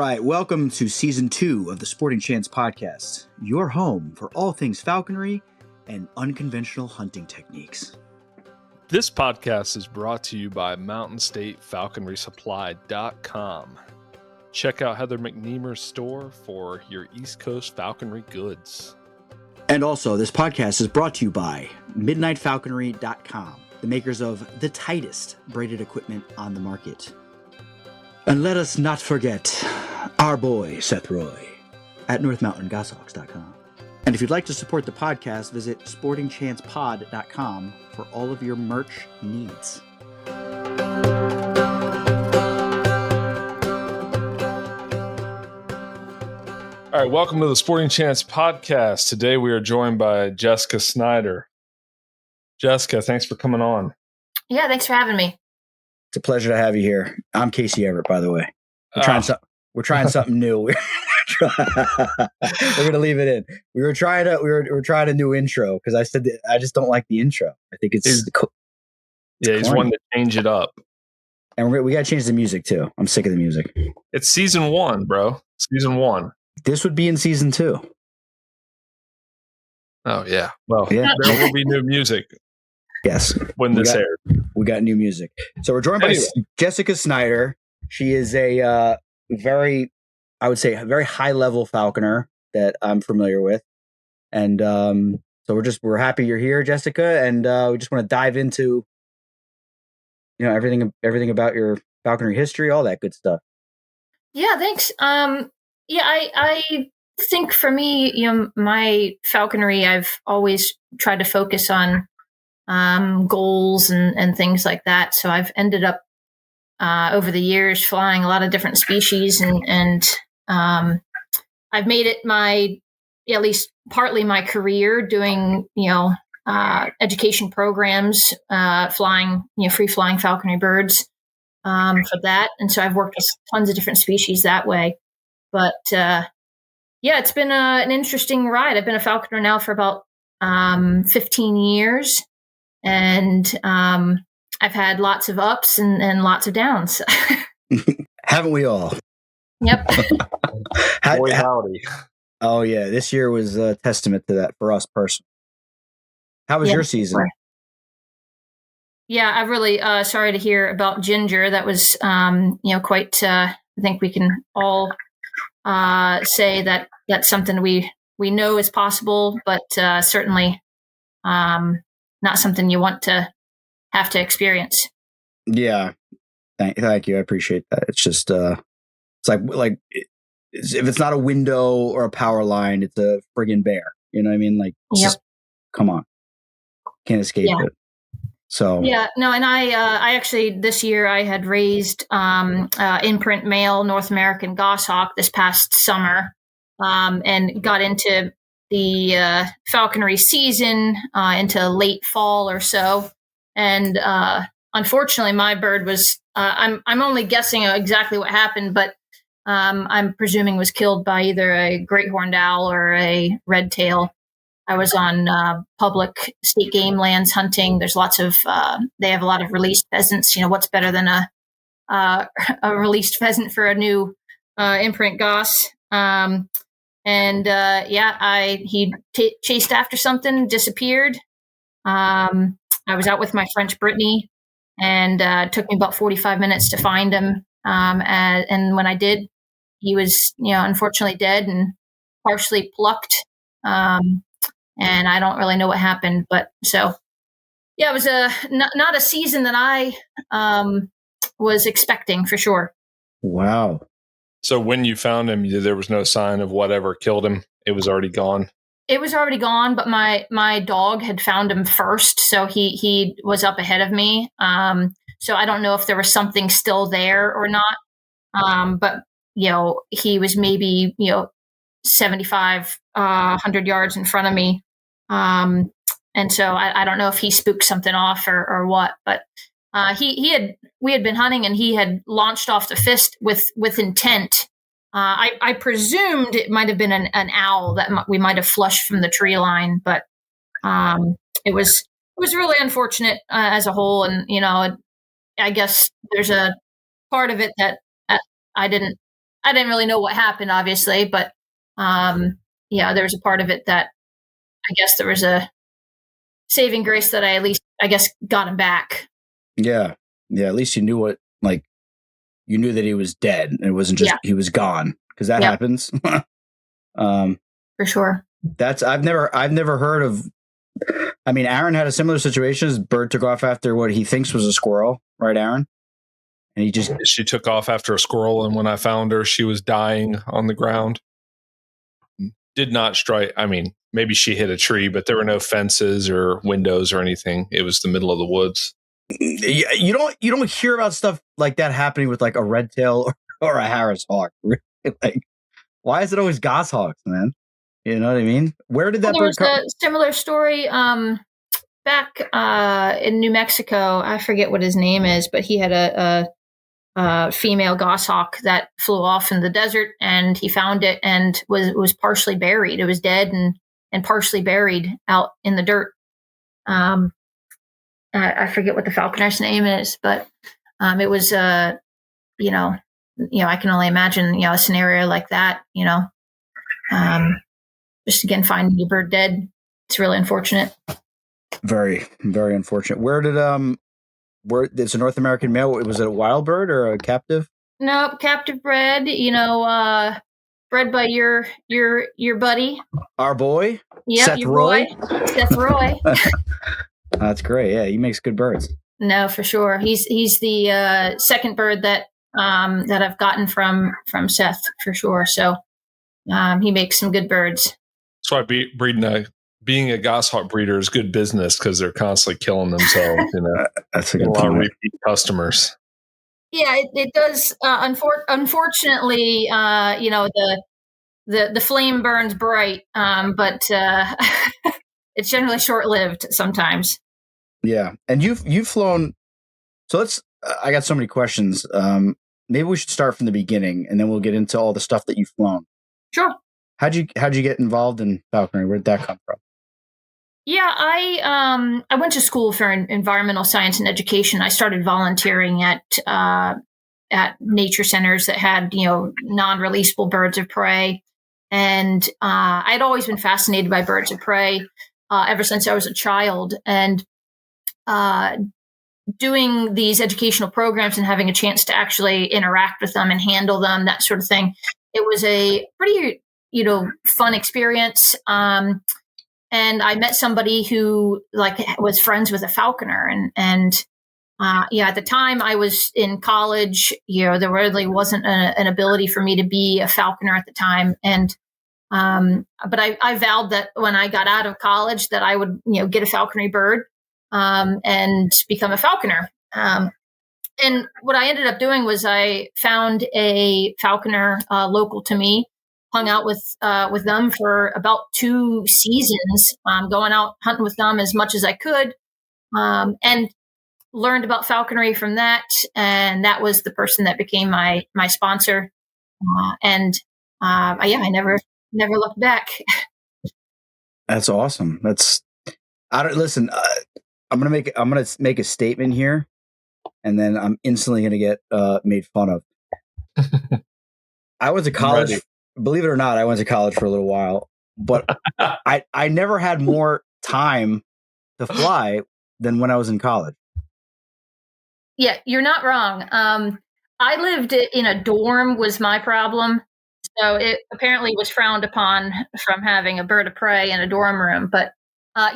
right, welcome to Season 2 of the Sporting Chance Podcast, your home for all things falconry and unconventional hunting techniques. This podcast is brought to you by MountainStateFalconrySupply.com. Check out Heather McNeamer's store for your East Coast falconry goods. And also, this podcast is brought to you by MidnightFalconry.com, the makers of the tightest braided equipment on the market. And let us not forget our boy, Seth Roy, at NorthMountainGoshawks.com. And if you'd like to support the podcast, visit SportingChancePod.com for all of your merch needs. All right, welcome to the Sporting Chance Podcast. Today we are joined by Jessica Snyder. Jessica, thanks for coming on. Yeah, thanks for having me. It's a pleasure to have you here. I'm Casey Everett, by the way. We're trying something new. We're gonna leave it in. We were trying a new intro because I said that I just don't like the intro. I think it's he's wanting to change it up, and we got to change the music too. I'm sick of the music. It's season 1, bro. Season 1. This would be in season 2. Oh yeah. Well, yeah. There will be new music. Yes. When this airs. We got new music. So we're joined by Jessica Snyder. She is a very high level falconer that I'm familiar with. And so we're happy you're here, Jessica, and we just want to dive into everything about your falconry history, all that good stuff. Yeah, thanks. I think for me, my falconry, I've always tried to focus on goals and things like that. So I've ended up over the years flying a lot of different species, and I've made it at least partly my career doing education programs, flying free flying falconry birds for that. And so I've worked with tons of different species that way. But it's been an interesting ride. I've been a falconer now for about 15 years. And I've had lots of ups and lots of downs. Haven't we all? Yep. Boy, howdy. Oh, yeah. This year was a testament to that for us personally. How was your season? Sure. Yeah, I really sorry to hear about Ginger. That was, quite, I think we can all say that that's something we know is possible, but certainly not something you want to have to experience. Yeah. Thank you. I appreciate that. It's just, it's like if it's not a window or a power line, it's a friggin' bear. You know what I mean? Like, just, come on. Can't escape it. So yeah, no, and I actually this year I had raised imprint male North American Goshawk this past summer, and got into the falconry season into late fall or so, and unfortunately my bird was I'm only guessing exactly what happened, but I'm presuming was killed by either a great horned owl or a red tail. I was on public state game lands hunting. There's lots of they have a lot of released pheasants. What's better than a released pheasant for a new imprint goss? He chased after something, disappeared. I was out with my French Brittany, and it took me about 45 minutes to find him. And when I did, he was, unfortunately dead and partially plucked. And I don't really know what happened, but so, yeah, it was not a season that I was expecting for sure. Wow. So when you found him, there was no sign of whatever killed him. It was already gone. It was already gone, but my dog had found him first, so he was up ahead of me. So I don't know if there was something still there or not. But he was maybe 75, 100 yards in front of me. And so I don't know if he spooked something off or what, but we had been hunting, and he had launched off the fist with intent. I presumed it might have been an owl that we might have flushed from the tree line, but it was really unfortunate as a whole. And I guess there's a part of it that I I didn't really know what happened, obviously, but there was a part of it that I guess there was a saving grace that I at least, I guess, got him back. Yeah. Yeah. At least you knew you knew that he was dead and it wasn't just, he was gone, because that happens. For sure. I've never heard of, I mean, Aaron had a similar situation. His bird took off after what he thinks was a squirrel, right, Aaron? And she took off after a squirrel. And when I found her, she was dying on the ground. Did not strike. I mean, maybe she hit a tree, but there were no fences or windows or anything. It was the middle of the woods. You don't hear about stuff like that happening with like a red tail or a Harris hawk. Like, why is it always goshawks, man? You know what I mean? Where did that bird come? There was a similar story back in New Mexico. I forget what his name is, but he had a female goshawk that flew off in the desert, and he found it and was partially buried. It was dead and partially buried out in the dirt. I forget what the falconer's name is, but it was I can only imagine a scenario like that. Just again finding your bird dead. It's really unfortunate. Very, very unfortunate. It's a North American male. Was it a wild bird or a captive? No, captive bred. Bred by your buddy, our boy. Yeah, Seth Roy. Seth Roy. That's great. Yeah, he makes good birds. No, for sure. He's the second bird that I've gotten from Seth, for sure. So he makes some good birds. That's why being a goshawk breeder is good business, because they're constantly killing themselves. That's a good lot of repeat customers. Yeah, it does. Unfortunately, the flame burns bright, but it's generally short lived sometimes. Yeah, and you've flown. So I got so many questions. Maybe we should start from the beginning, and then we'll get into all the stuff that you've flown. Sure. How'd you get involved in falconry? Where did that come from? Yeah, I went to school for environmental science and education. I started volunteering at nature centers that had non-releasable birds of prey, and I'd always been fascinated by birds of prey ever since I was a child. And doing these educational programs and having a chance to actually interact with them and handle them, that sort of thing, it was a pretty fun experience. And I met somebody who was friends with a falconer, and at the time I was in college, there really wasn't an ability for me to be a falconer at the time. And, but I vowed that when I got out of college that I would, get a falconry bird, and become a falconer. And what I ended up doing was I found a falconer, local to me, hung out with them for about 2 seasons, going out hunting with them as much as I could, and learned about falconry from that. And that was the person that became my sponsor. I never looked back. That's awesome. Listen. I'm gonna make a statement here, and then I'm instantly gonna get made fun of. I went to college. Believe it or not, I went to college for a little while, but I never had more time to fly than when I was in college. Yeah, you're not wrong. I lived in a dorm was my problem. So it apparently was frowned upon from having a bird of prey in a dorm room. But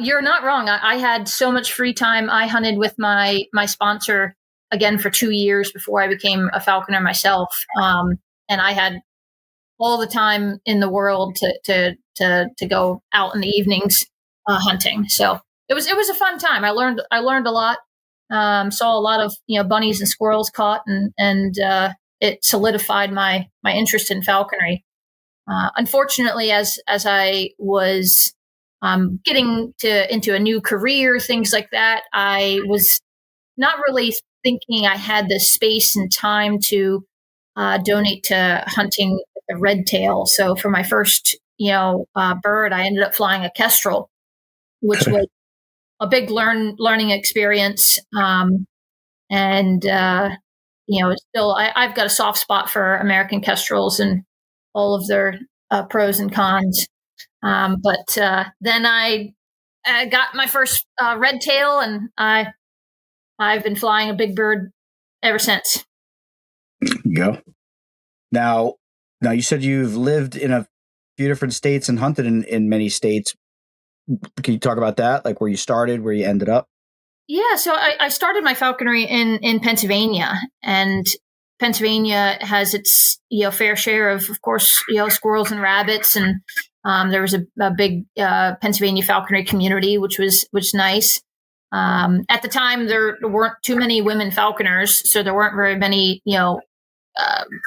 you're not wrong. I had so much free time. I hunted with my sponsor again for 2 years before I became a falconer myself. And I had all the time in the world to go out in the evenings hunting. So it was a fun time. I learned a lot. Saw a lot of bunnies and squirrels caught, and it solidified my interest in falconry. Unfortunately, as I was getting into a new career, things like that, I was not really thinking I had the space and time to donate to hunting a red tail. So for my first, bird, I ended up flying a kestrel, which was a big learning experience. still I've got a soft spot for American kestrels and all of their pros and cons. But then I got my first red tail, and I've been flying a big bird ever since. There you go. Now you said you've lived in a few different states and hunted in many states. Can you talk about that? Like where you started, where you ended up? Yeah, so I started my falconry in Pennsylvania, and Pennsylvania has its fair share of course, squirrels and rabbits, and there was a big Pennsylvania falconry community, which was nice. At the time, there weren't too many women falconers, so there weren't very many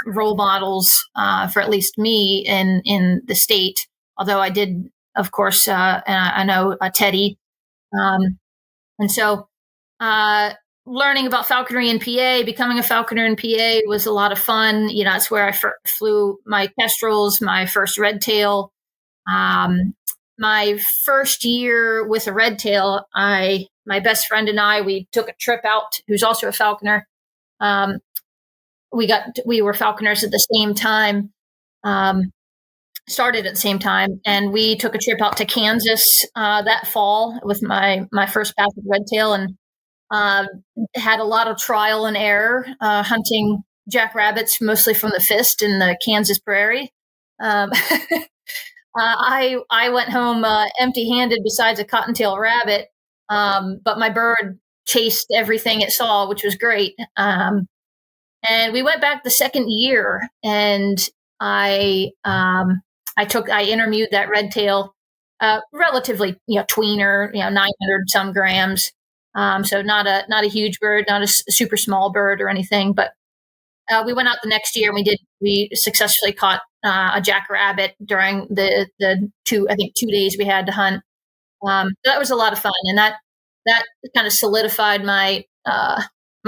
role models for at least me in the state. Although I did, of course, I know Teddy, and so. Learning about falconry in PA, becoming a falconer in PA was a lot of fun. That's where I flew my kestrels, my first red tail. My first year with a red tail, my best friend and I, we took a trip out, who's also a falconer. We were falconers at the same time, started at the same time, and we took a trip out to Kansas that fall with my first pass of red tail, and had a lot of trial and error hunting jackrabbits, mostly from the fist in the Kansas prairie. I went home empty-handed besides a cottontail rabbit, but my bird chased everything it saw, which was great. And we went back the second year, and I interviewed that red tail, relatively tweener, 900 some grams. So not a huge bird, not a super small bird or anything, but we went out the next year and we successfully caught a jackrabbit during the 2 days we had to hunt. So that was a lot of fun, and that kind of solidified my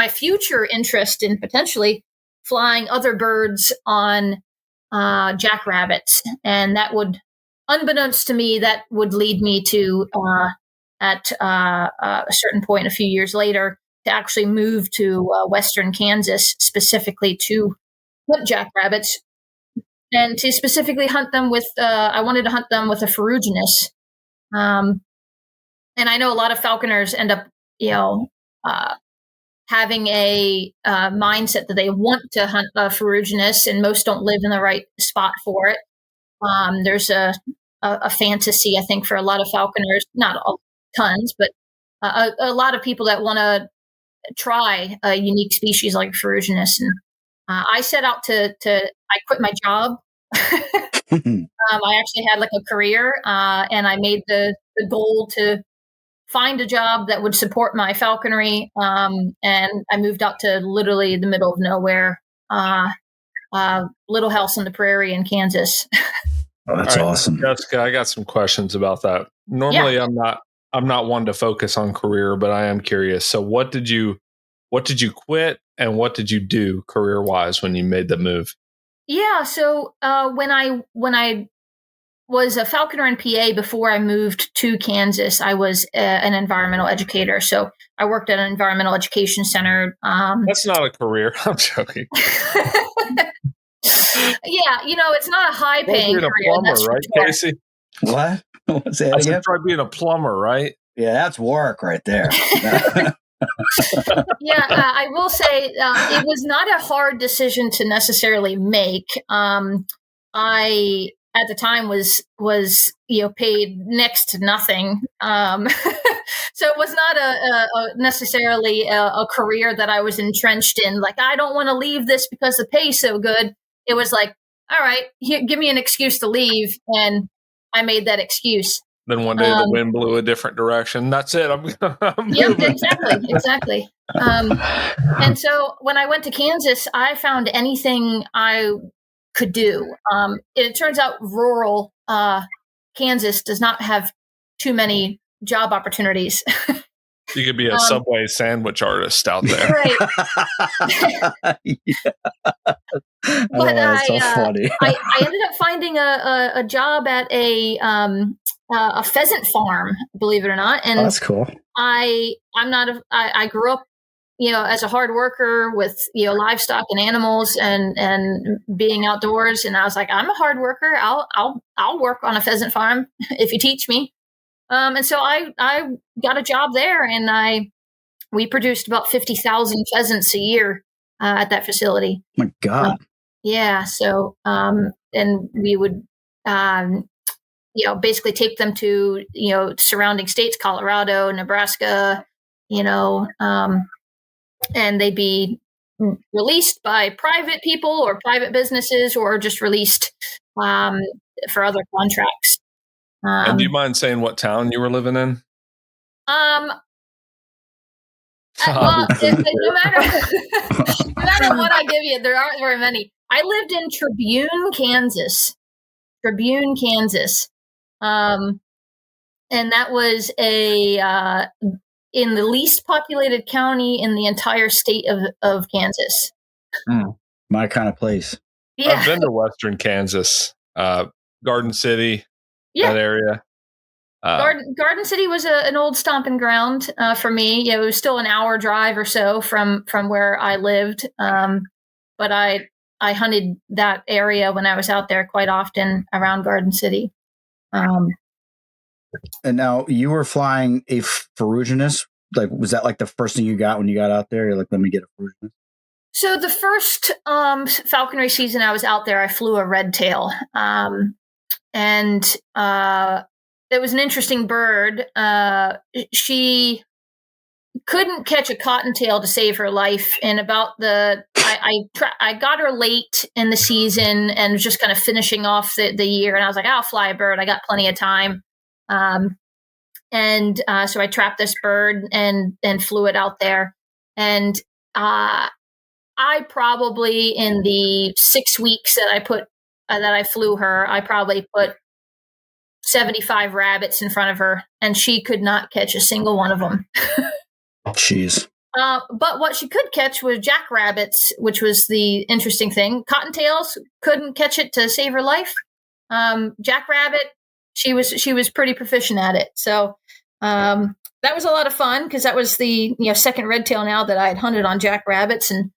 future interest in potentially flying other birds on jackrabbits, and that would, unbeknownst to me, that would lead me to at a certain point a few years later to actually move to western Kansas, specifically to hunt jackrabbits, and to specifically hunt them with I wanted to hunt them with a ferruginous, and I know a lot of falconers end up having a mindset that they want to hunt a ferruginous, and most don't live in the right spot for it. There's a fantasy, I think, for a lot of falconers, not all tons, but a lot of people that want to try a unique species like ferruginous. And I set out I quit my job. I actually had like a career, and I made the goal to find a job that would support my falconry. And I moved out to literally the middle of nowhere, little house on the prairie in Kansas. Oh, that's awesome. Jessica, I got some questions about that. Normally, yeah. I'm not one to focus on career, but I am curious. So what did you quit, and what did you do career wise when you made the move? Yeah. So when I was a falconer in PA before I moved to Kansas, I was an environmental educator. So I worked at an environmental education center. That's not a career. I'm joking. Yeah, it's not a high-paying career. Plumber, that's right, Casey? What? What's that again? Try being a plumber, right? Yeah, that's work right there. Yeah, I will say it was not a hard decision to necessarily make. I at the time was paid next to nothing, so it was not a necessarily a career that I was entrenched in. Like, I don't want to leave this because the pay's so good. It was like, all right, give me an excuse to leave, and I made that excuse. Then one day the wind blew a different direction. That's it. I'm yeah, exactly. And so when I went to Kansas, I found anything I could do. It turns out rural Kansas does not have too many job opportunities. You could be a Subway sandwich artist out there. Right. But that's so funny. I ended up finding a job at a pheasant farm, believe it or not. And that's cool. I grew up as a hard worker with, livestock and animals and being outdoors. And I was like, I'm a hard worker. I'll work on a pheasant farm if you teach me. And so I got a job there, and we produced about 50,000 pheasants a year at that facility. My God. Yeah. So, and we would, basically take them to, surrounding states, Colorado, Nebraska, and they'd be released by private people or private businesses, or just released for other contracts. And do you mind saying what town you were living in? Well, no matter what I give you, there aren't very many. I lived in Tribune, Kansas. And that was in the least populated county in the entire state of Kansas. My kind of place. Yeah. I've been to Western Kansas, Garden City, that area. Garden City was an old stomping ground for me. It was still an hour drive or so from where I lived. But I hunted that area when I was out there quite often around Garden City. And now you were flying a Ferruginous. Like, was that like the first thing you got when you got out there? You're like, let me get a Ferruginous. So the first falconry season I was out there, I flew a red tail. And it was an interesting bird. She couldn't catch a cottontail to save her life. And I got her late in the season and was just kind of finishing off the year. And I was like, I'll fly a bird. I got plenty of time. So I trapped this bird and flew it out there. And I probably, in the 6 weeks that I flew her, I probably put 75 rabbits in front of her, and she could not catch a single one of them. Jeez. But what she could catch was jackrabbits, which was the interesting thing. Cottontails couldn't catch it to save her life. Jackrabbit, she was pretty proficient at it. So that was a lot of fun, because that was the second red tail now that I had hunted on jackrabbits, and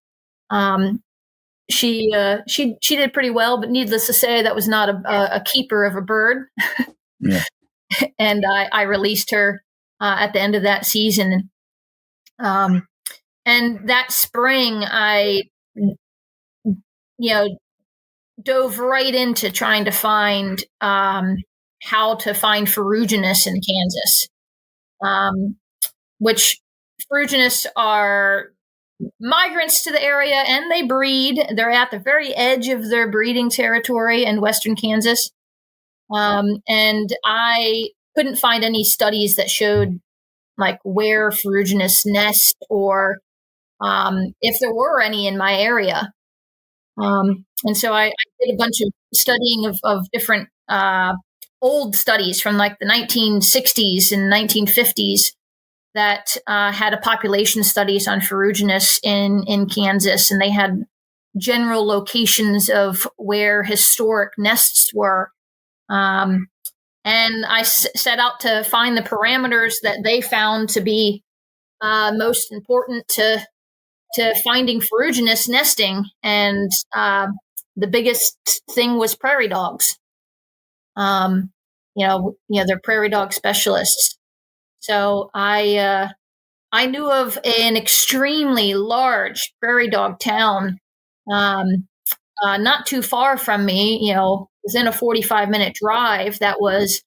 she did pretty well. But needless to say, that was not a keeper of a bird. Yeah. And I released her at the end of that season. And that spring, I, dove right into trying to find how to find Ferruginous in Kansas, which Ferruginous are migrants to the area, and they breed. They're at the very edge of their breeding territory in western Kansas. And I couldn't find any studies that showed like where Ferruginous nest, or if there were any in my area. And so I did a bunch of studying of different old studies from like the 1960s and 1950s that had a population studies on Ferruginous in Kansas, and they had general locations of where historic nests were. And I set out to find the parameters that they found to be most important to finding Ferruginous nesting. And the biggest thing was prairie dogs. They're prairie dog specialists. So I knew of an extremely large prairie dog town not too far from me, within a 45-minute drive, that was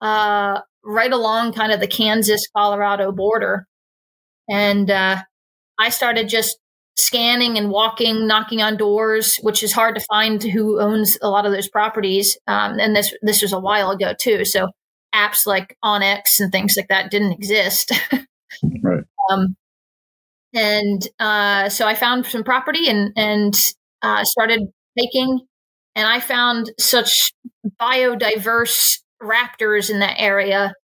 right along kind of the Kansas-Colorado border. And I started just scanning and walking, knocking on doors, which is hard to find who owns a lot of those properties. And this was a while ago too. So apps like OnX and things like that didn't exist. Right. So I found some property and started hiking, and I found such biodiverse raptors in that area.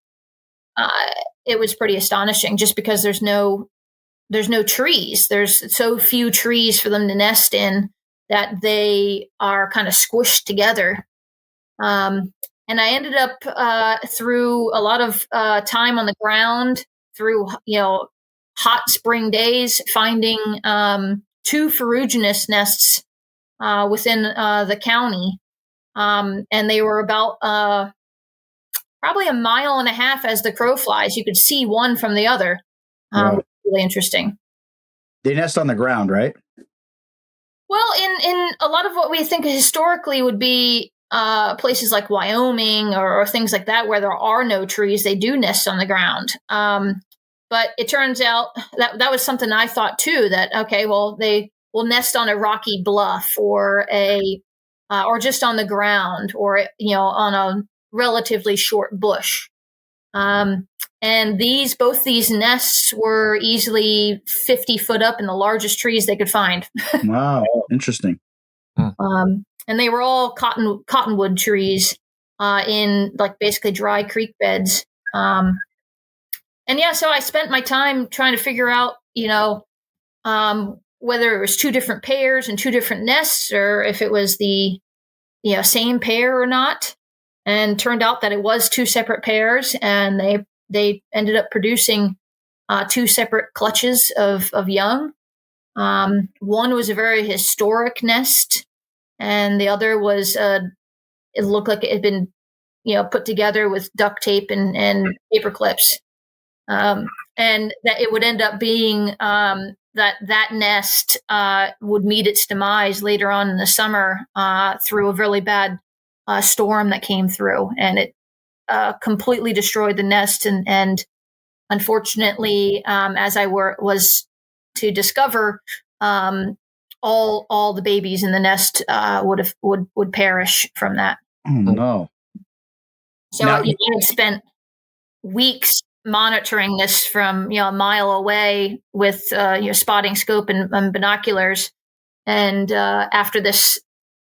It was pretty astonishing, just because there's no trees. There's so few trees for them to nest in that they are kind of squished together. And I ended up through a lot of time on the ground, through hot spring days, finding 2 ferruginous nests within the county. And they were about probably a mile and a half as the crow flies. You could see one from the other. Wow. Really interesting. They nest on the ground, right? Well, in a lot of what we think historically would be places like Wyoming or things like that, where there are no trees, they do nest on the ground. But it turns out that was something I thought too, that, okay, well, they will nest on a rocky bluff or just on the ground or, on a relatively short bush. And both these nests were easily 50 foot up in the largest trees they could find. Wow. Interesting. And they were all cottonwood trees in like basically dry creek beds. So I spent my time trying to figure out, whether it was 2 different pairs and 2 different nests, or if it was the, same pair or not. And turned out that it was 2 separate pairs, and they ended up producing 2 separate clutches of young. One was a very historic nest, and the other was it looked like it had been, put together with duct tape and paper clips. And that it would end up being that nest would meet its demise later on in the summer through a really bad storm that came through, and it completely destroyed the nest. And unfortunately, as I was to discover, all the babies in the nest would perish from that. Oh no! So I had spent weeks monitoring this from a mile away with spotting scope and binoculars. And after this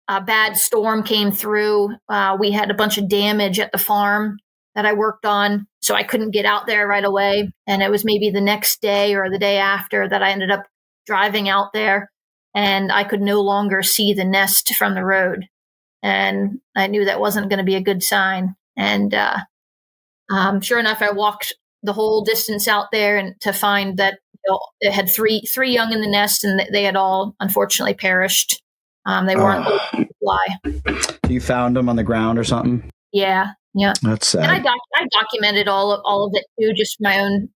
bad storm came through, we had a bunch of damage at the farm that I worked on, so I couldn't get out there right away. And it was maybe the next day or the day after that I ended up driving out there, and I could no longer see the nest from the road. And I knew that wasn't going to be a good sign. And sure enough, I walked the whole distance out there and to find that it had three young in the nest, and they had all unfortunately perished. They weren't able to fly. You found them on the ground or something? Yeah. That's sad. And I documented all of it too, just my own,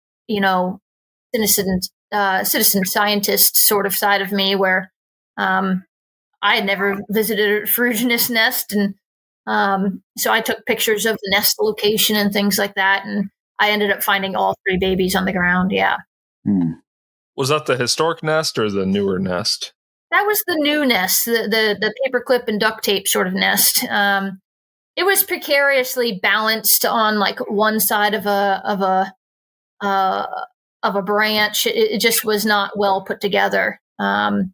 citizen scientist sort of side of me, where I had never visited a ferruginous nest, and so I took pictures of the nest location and things like that, and I ended up finding all 3 babies on the ground. Yeah. Was that the historic nest or the newer nest? That was the new nest, the paperclip and duct tape sort of nest. It was precariously balanced on like one side of a branch. It just was not well put together. And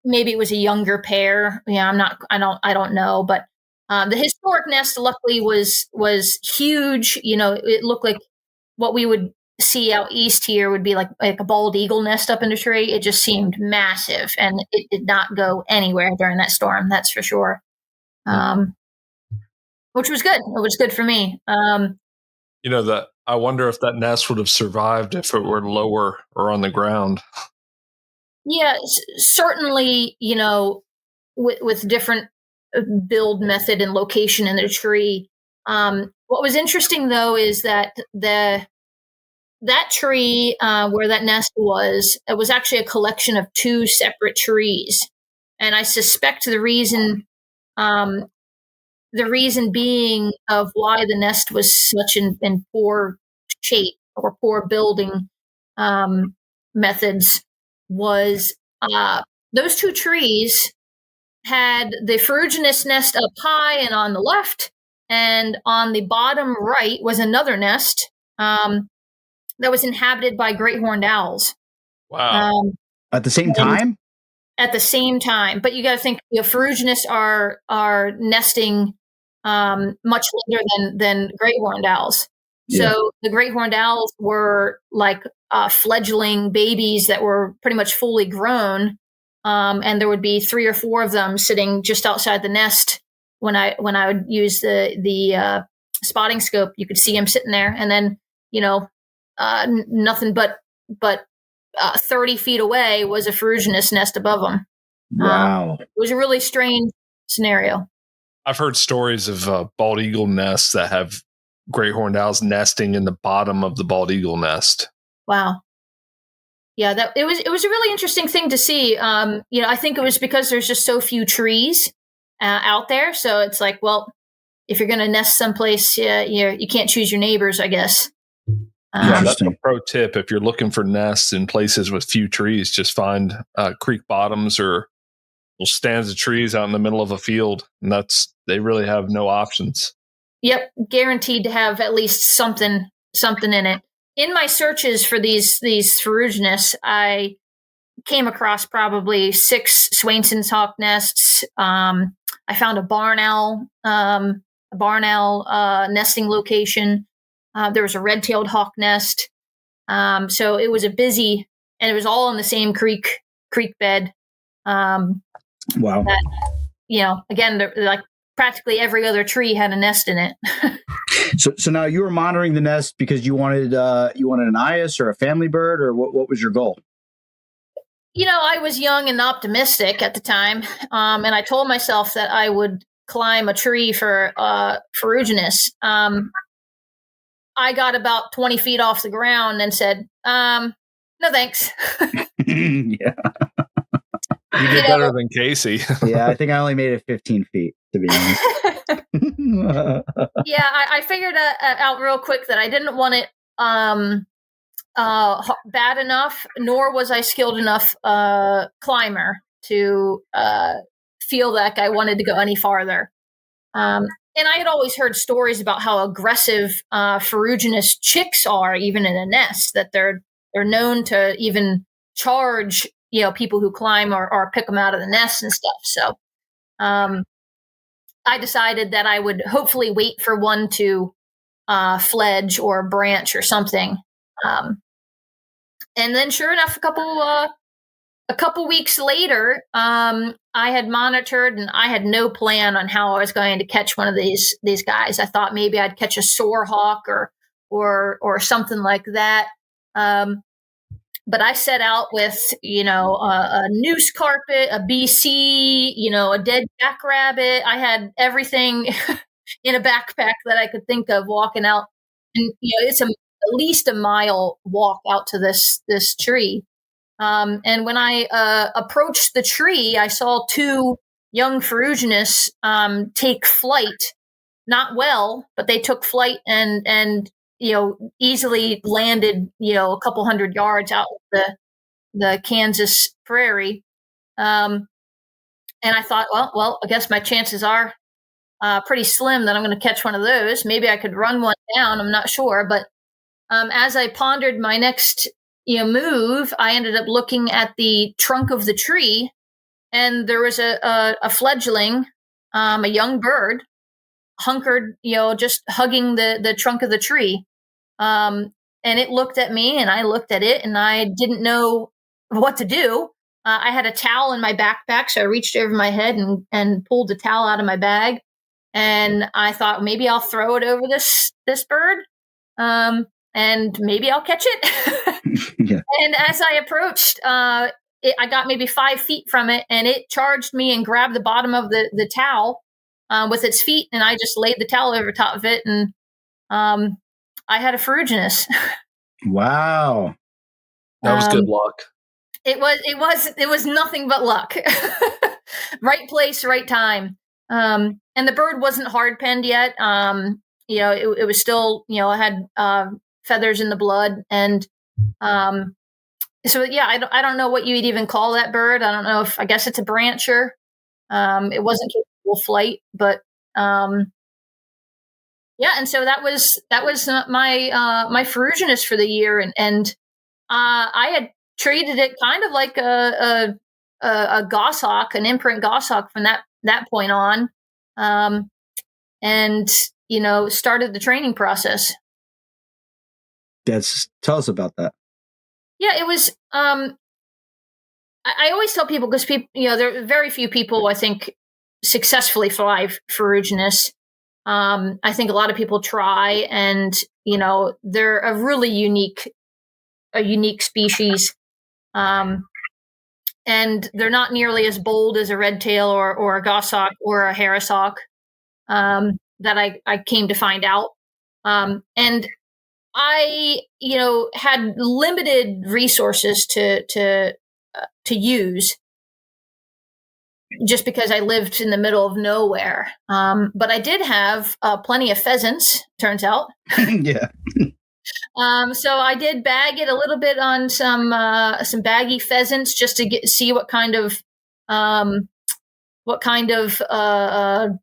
maybe it was a younger pair. I don't know, but the historic nest luckily was huge. It looked like what we would see out east here would be like a bald eagle nest up in a tree. It just seemed massive, and it did not go anywhere during that storm. That's for sure. Which was good. It was good for me. That I wonder if that nest would have survived if it were lower or on the ground. Yeah, certainly, with different build method and location in the tree. What was interesting though is that that tree where that nest was, it was actually a collection of 2 separate trees. And I suspect the reason being of why the nest was such in poor shape or poor building methods was those 2 trees had the ferruginous nest up high and on the left, and on the bottom right was another nest that was inhabited by great horned owls. Wow. At the same time? At the same time. But you got to think, ferruginous are nesting much later than great horned owls. Yeah. So the great horned owls were like fledgling babies that were pretty much fully grown. And there would be 3 or 4 of them sitting just outside the nest. When I would use the spotting scope, you could see them sitting there. And then, nothing but 30 feet away was a ferruginous nest above them. Wow. It was a really strange scenario. I've heard stories of bald eagle nests that have great horned owls nesting in the bottom of the bald eagle nest. Wow. Yeah, it was a really interesting thing to see. I think it was because there's just so few trees out there. So it's like, well, if you're going to nest someplace, you can't choose your neighbors, I guess. Yeah, that's a pro tip. If you're looking for nests in places with few trees, just find creek bottoms or little stands of trees out in the middle of a field, and they really have no options. Yep, guaranteed to have at least something in it. In my searches for these ferruginous, I came across probably 6 Swainson's hawk nests. I found a barn owl nesting location. There was a red-tailed hawk nest. So it was a busy, and it was all in the same creek bed. Wow. That, again, like practically every other tree had a nest in it. So now you were monitoring the nest because you wanted an eyas or a family bird, or what was your goal? I was young and optimistic at the time, and I told myself that I would climb a tree for ferruginous. I got about 20 feet off the ground and said, no thanks. Yeah. You did better than Casey. Yeah, I think I only made it 15 feet, to be honest. Yeah, I figured out real quick that I didn't want it bad enough, nor was I skilled enough climber to feel like I wanted to go any farther. And I had always heard stories about how aggressive ferruginous chicks are, even in a nest, that they're known to even charge people who climb or pick them out of the nest and stuff. So I decided that I would hopefully wait for one to fledge or branch or something. And then sure enough, a couple weeks later, I had monitored, and I had no plan on how I was going to catch one of these guys. I thought maybe I'd catch a soar hawk or something like that. But I set out with, a noose carpet, a BC, a dead jackrabbit. I had everything in a backpack that I could think of walking out. And, it's at least a mile walk out to this tree. And when I approached the tree, I saw 2 young ferruginous take flight. Not well, but they took flight and easily landed, a couple hundred yards out of the Kansas prairie. And I thought, well, I guess my chances are pretty slim that I'm going to catch one of those. Maybe I could run one down. I'm not sure. But as I pondered my next move, I ended up looking at the trunk of the tree, and there was a fledgling, a young bird, hunkered, just hugging the trunk of the tree. And it looked at me, and I looked at it, and I didn't know what to do. I had a towel in my backpack, so I reached over my head and pulled the towel out of my bag. And I thought maybe I'll throw it over this bird, and maybe I'll catch it. Yeah. And as I approached, I got maybe 5 feet from it, and it charged me and grabbed the bottom of the towel with its feet, and I just laid the towel over top of it, and I had a ferruginous. Wow. That was good luck. It was nothing but luck. Right place, right time. And the bird wasn't hard penned yet. It was still, it had feathers in the blood, and so yeah, I don't know what you'd even call that bird. I don't know I guess it's a brancher. It wasn't capable of flight, but yeah, and so that was my ferruginous for the year, and I had treated it kind of like a goshawk, an imprint goshawk from that point on, and started the training process. Tell us about that. Yeah, it was. I always tell people, because people, there are very few people I think successfully fly ferruginous. I think a lot of people try, and they're a really unique species. And they're not nearly as bold as a red tail or a goshawk or a hares hawk, that I came to find out. And I, had limited resources to use, just because I lived in the middle of nowhere. But I did have plenty of pheasants, turns out. Yeah. So I did bag it a little bit on some baggy pheasants, just to see what kind of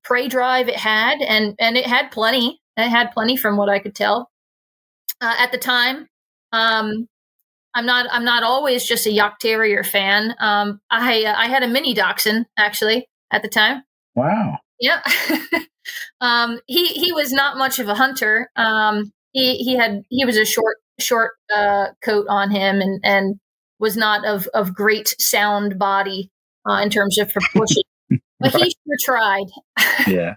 prey drive it had, and it had plenty. It had plenty from what I could tell at the time. I'm not always just a Jagd Terrier fan. I had a mini dachshund actually at the time. Wow. Yeah. He was not much of a hunter. He was a short coat on him, and was not of great sound body in terms of proportion. But Right. he sure tried. Yeah.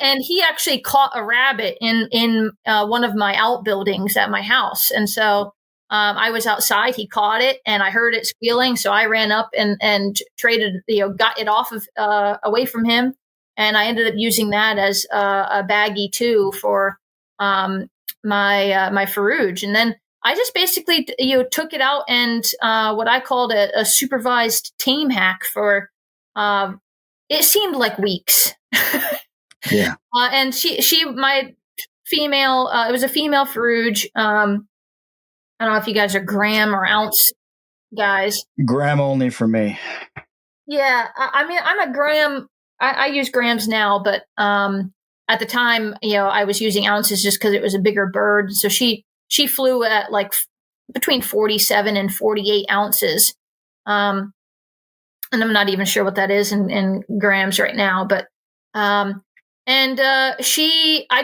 And he actually caught a rabbit in one of my outbuildings at my house. And so I was outside, he caught it, and I heard it squealing. So I ran up and traded, got it off of away from him. And I ended up using that as a baggie too for my Ferruge. And then I just basically, took it out and what I called a supervised tame hack for, it seemed like weeks. Yeah. And my female, it was a female Ferruge. I don't know if you guys are gram or ounce guys. Gram only for me. Yeah. I mean, I'm a gram. I use grams now, but at the time, I was using ounces just because it was a bigger bird. So she flew at like between 47 and 48 ounces. And I'm not even sure what that is in grams right now, but I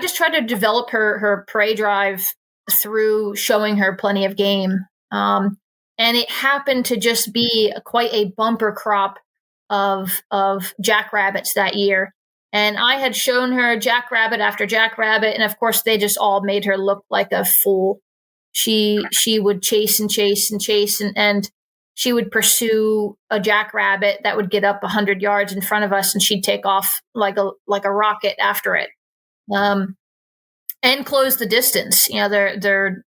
just tried to develop her prey drive through showing her plenty of game. And it happened to just be quite a bumper crop of jackrabbits that year. And I had shown her jackrabbit after jackrabbit, and of course they just all made her look like a fool. She would chase and chase and chase, and she would pursue a jackrabbit that would get up 100 yards in front of us, and she'd take off like a rocket after it, and close the distance. They're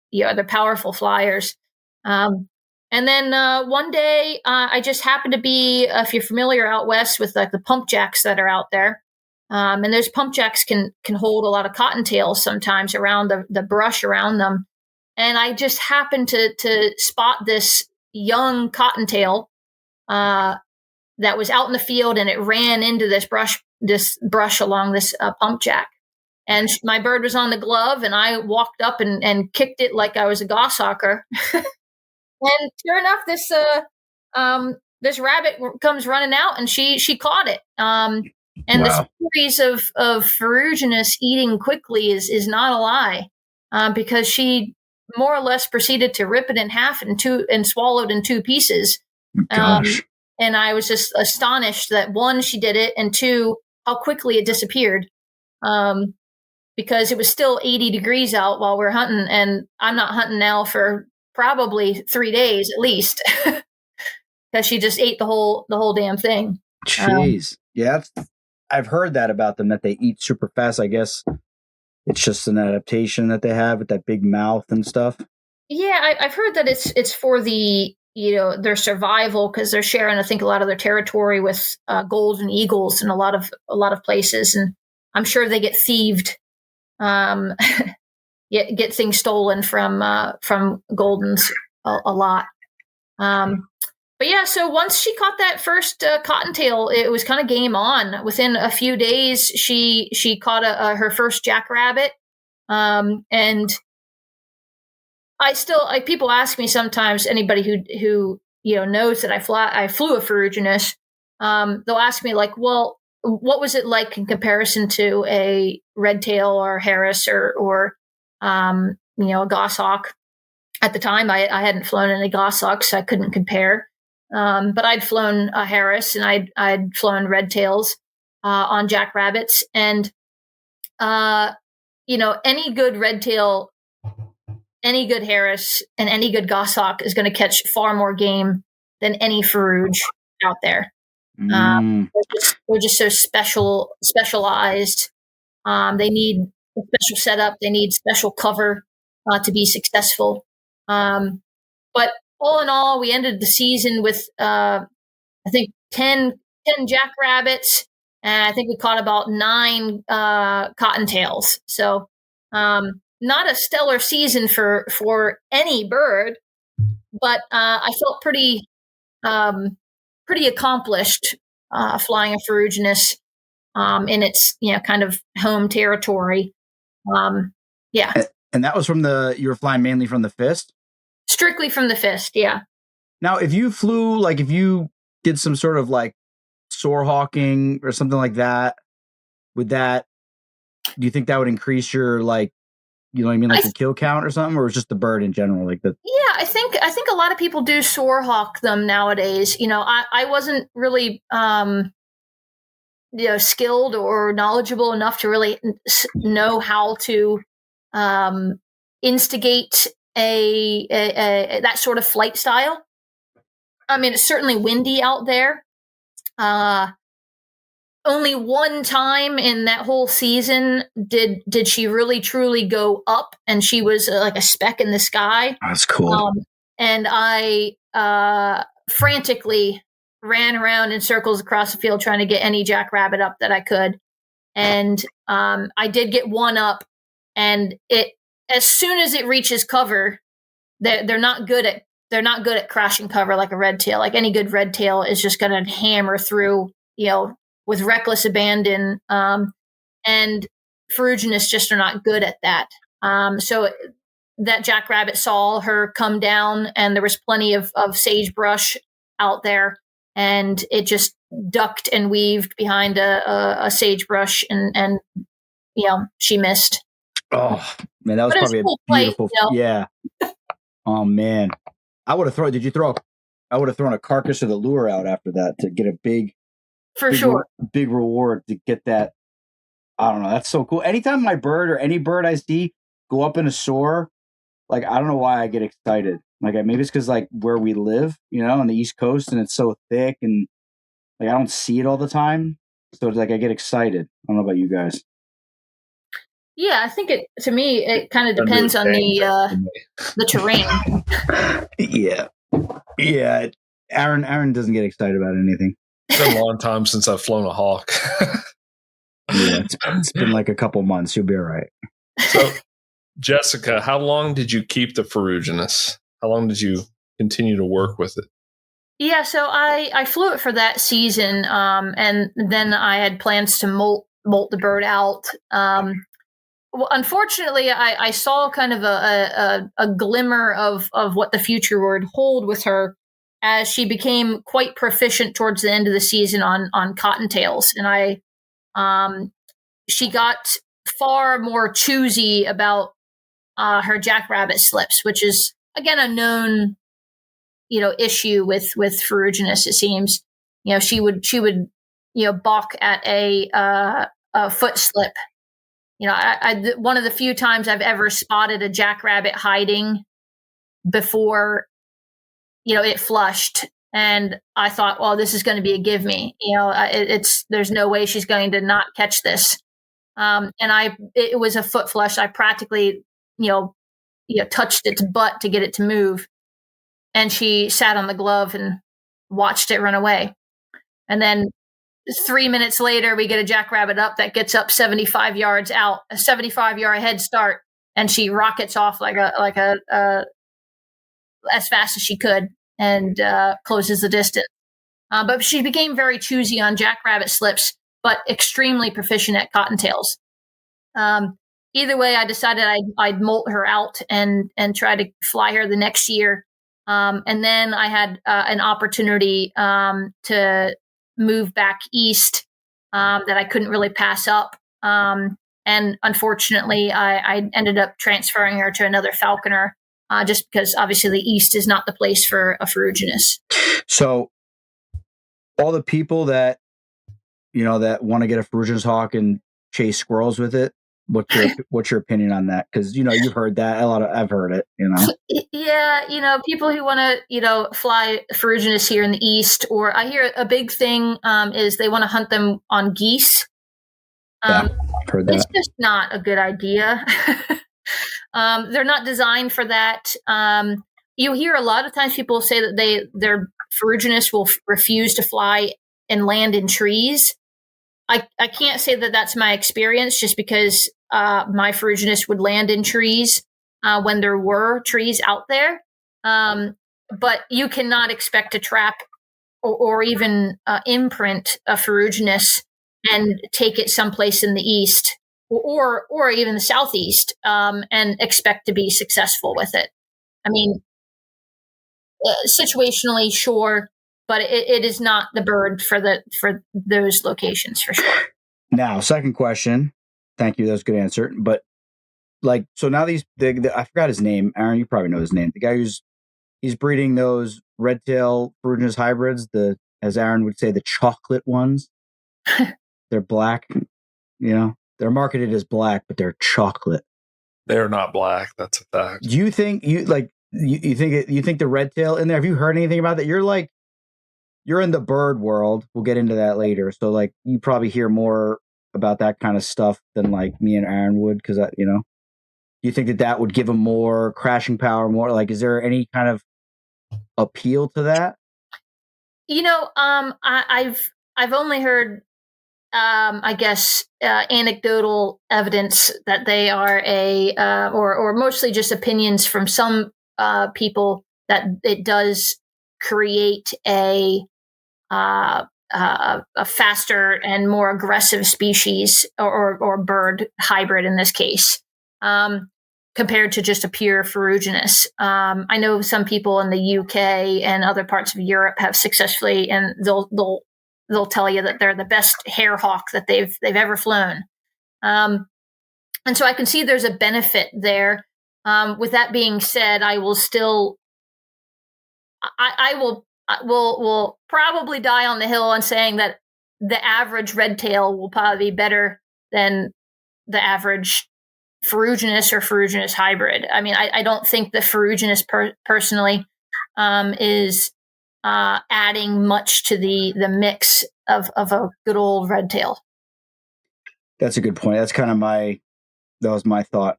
powerful flyers. And then one day, I just happened to be, if you're familiar out west with like the pump jacks that are out there, and those pump jacks can hold a lot of cottontails sometimes around the brush around them. And I just happened to spot this young cottontail that was out in the field, and it ran into this brush along this pump jack. And my bird was on the glove, and I walked up and kicked it like I was a goshawker. And sure enough, this rabbit comes running out, and she caught it. And Wow. the series of ferruginous eating quickly is not a lie, because she more or less proceeded to rip it in half and swallowed in two pieces. Gosh. And I was just astonished that, one, she did it, and two, how quickly it disappeared. Because it was still 80 degrees out while we're hunting, and I'm not hunting now for probably 3 days at least, because she just ate the whole damn thing. Jeez. Yeah, I've heard that about them, that they eat super fast. I guess it's just an adaptation that they have with that big mouth and stuff. Yeah, I've heard that it's for the their survival, because they're sharing, I think, a lot of their territory with golden eagles in a lot of places, and I'm sure they get thieved, get things stolen from goldens a lot. But yeah, so once she caught that first cottontail, it was kind of game on. Within a few days, she caught her first jackrabbit, and people ask me sometimes, anybody who knows that I flew a Ferruginous, they'll ask me like, well, what was it like in comparison to a red tail or hares or a goshawk? At the time, I hadn't flown any goshawks, so I couldn't compare. But I'd flown a hares, and I'd flown red tails on jackrabbits, and any good red tail, any good hares, and any good goshawk is going to catch far more game than any Ferruge out there. They're just so specialized. They need a special setup. They need special cover to be successful. But all in all, we ended the season with, I think, 10 jackrabbits, and I think we caught about 9 cottontails. So not a stellar season for any bird, but I felt pretty accomplished flying a Ferruginous in its kind of home territory. Yeah. And that was you were flying mainly from the fist? Strictly from the fist, yeah. Now, if you flew, like if you did some sort of like soar hawking or something like that, do you think that would increase your like, you know what I mean, like the kill count or something, or just the bird in general, like the? Yeah, I think a lot of people do soar hawk them nowadays. I wasn't really skilled or knowledgeable enough to really know how to instigate a that sort of flight style. I mean, it's certainly windy out there. Only one time in that whole season did she really truly go up, and she was like a speck in the sky. That's cool. And I frantically ran around in circles across the field trying to get any jackrabbit up that I could. And I did get one up, and as soon as it reaches cover, they're not good at crashing cover like a red tail. Like any good red tail is just going to hammer through, with reckless abandon. And Ferruginous just are not good at that. So that jackrabbit saw her come down, and there was plenty of sagebrush out there, and it just ducked and weaved behind a sagebrush, and she missed. Oh man, that was probably a beautiful play, yeah. Oh man, I would have thrown. Did you throw? I would have thrown a carcass of the lure out after that to get a big reward to get that. I don't know. That's so cool. Anytime my bird or any bird I see go up in a soar, like I don't know why I get excited. Like maybe it's because like where we live, on the East Coast, and it's so thick, and like I don't see it all the time, so it's like I get excited. I don't know about you guys. Yeah, I think to me, it kind of depends on the terrain. Yeah. Aaron doesn't get excited about anything. It's been a long time since I've flown a hawk. Yeah, it's been like a couple months. You'll be all right. So, Jessica, how long did you keep the Ferruginous? How long did you continue to work with it? Yeah, so I flew it for that season, and then I had plans to molt the bird out. Well, unfortunately, I saw kind of a glimmer of what the future would hold with her as she became quite proficient towards the end of the season on cottontails. And she got far more choosy about her jackrabbit slips, which is, again, a known, issue with Ferruginous, it seems. She would balk at a foot slip. One of the few times I've ever spotted a jackrabbit hiding before, it flushed, and I thought, well, this is going to be a give me. There's no way she's going to not catch this. And it was a foot flush. I practically, touched its butt to get it to move, and she sat on the glove and watched it run away. And then 3 minutes later, we get a jackrabbit up that gets up 75 yards out, a 75-yard head start, and she rockets off like a as fast as she could and closes the distance. But she became very choosy on jackrabbit slips, but extremely proficient at cottontails. Either way, I decided I'd molt her out and try to fly her the next year. And then I had an opportunity to move back east that I couldn't really pass up. And unfortunately, I ended up transferring her to another falconer just because obviously the east is not the place for a Ferruginous. So all the people that, that want to get a Ferruginous hawk and chase squirrels with it, What's your opinion on that? Because you've heard that I've heard it. Yeah, people who want to fly ferruginous here in the east, or I hear a big thing is they want to hunt them on geese. Yeah, I've heard that. It's just not a good idea. They're not designed for that. You hear a lot of times people say that their ferruginous will refuse to fly and land in trees. I can't say that that's my experience, just because my ferruginous would land in trees when there were trees out there. But you cannot expect to trap or even imprint a ferruginous and take it someplace in the east or even the southeast and expect to be successful with it. I mean, situationally, sure, but it is not the bird for those locations for sure. Now, second question. Thank you. That was a good answer. But so now I forgot his name. Aaron, you probably know his name. The guy he's breeding those red-tail ferruginous hybrids. As Aaron would say, the chocolate ones. They're black. They're marketed as black, but they're chocolate. They're not black. That's a fact. Do you think you think the red tail in there? Have you heard anything about that? You're in the bird world. We'll get into that later. So you probably hear more about that kind of stuff than me and Aaron would, because do you think that would give them more crashing power? More is there any kind of appeal to that? I've only heard I guess anecdotal evidence that they are or mostly just opinions from some people that it does create a faster and more aggressive species or bird hybrid in this case, compared to just a pure ferruginous. I know some people in the UK and other parts of Europe have successfully, and they'll tell you that they're the best hare hawk that they've ever flown. And so I can see there's a benefit there. With that being said, I will still, I will probably die on the hill on saying that the average red tail will probably be better than the average ferruginous or ferruginous hybrid. I mean, I don't think the ferruginous personally is adding much to the mix of a good old red tail. That's a good point. That's kind of that was my thought.